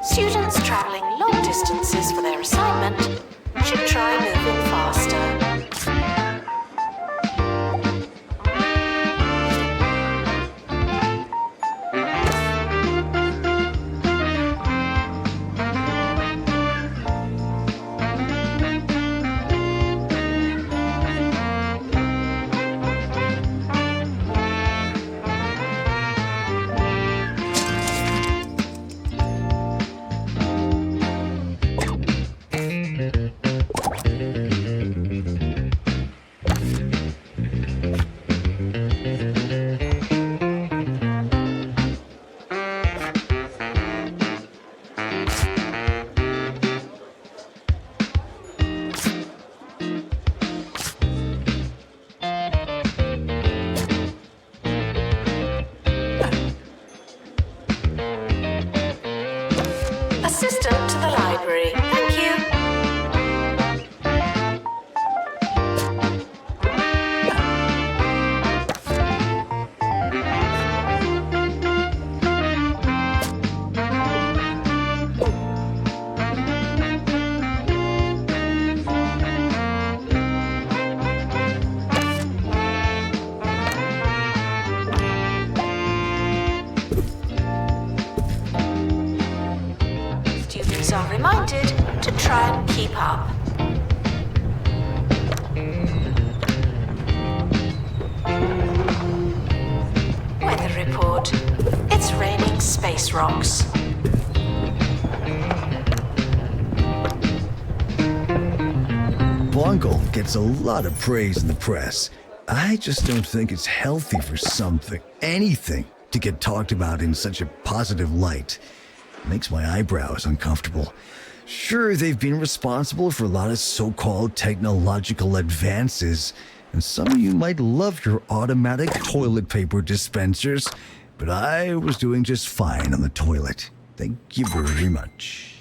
[SPEAKER 1] Students travelling long distances for their assignment should try moving faster. reminded to try and keep up. Weather report. It's raining space rocks.
[SPEAKER 2] Bungle gets a lot of praise in the press. I just don't think it's healthy for anything, to get talked about in such a positive light. It makes my eyebrows uncomfortable. Sure, they've been responsible for a lot of so-called technological advances, and some of you might love your automatic toilet paper dispensers, but I was doing just fine on the toilet. Thank you very much.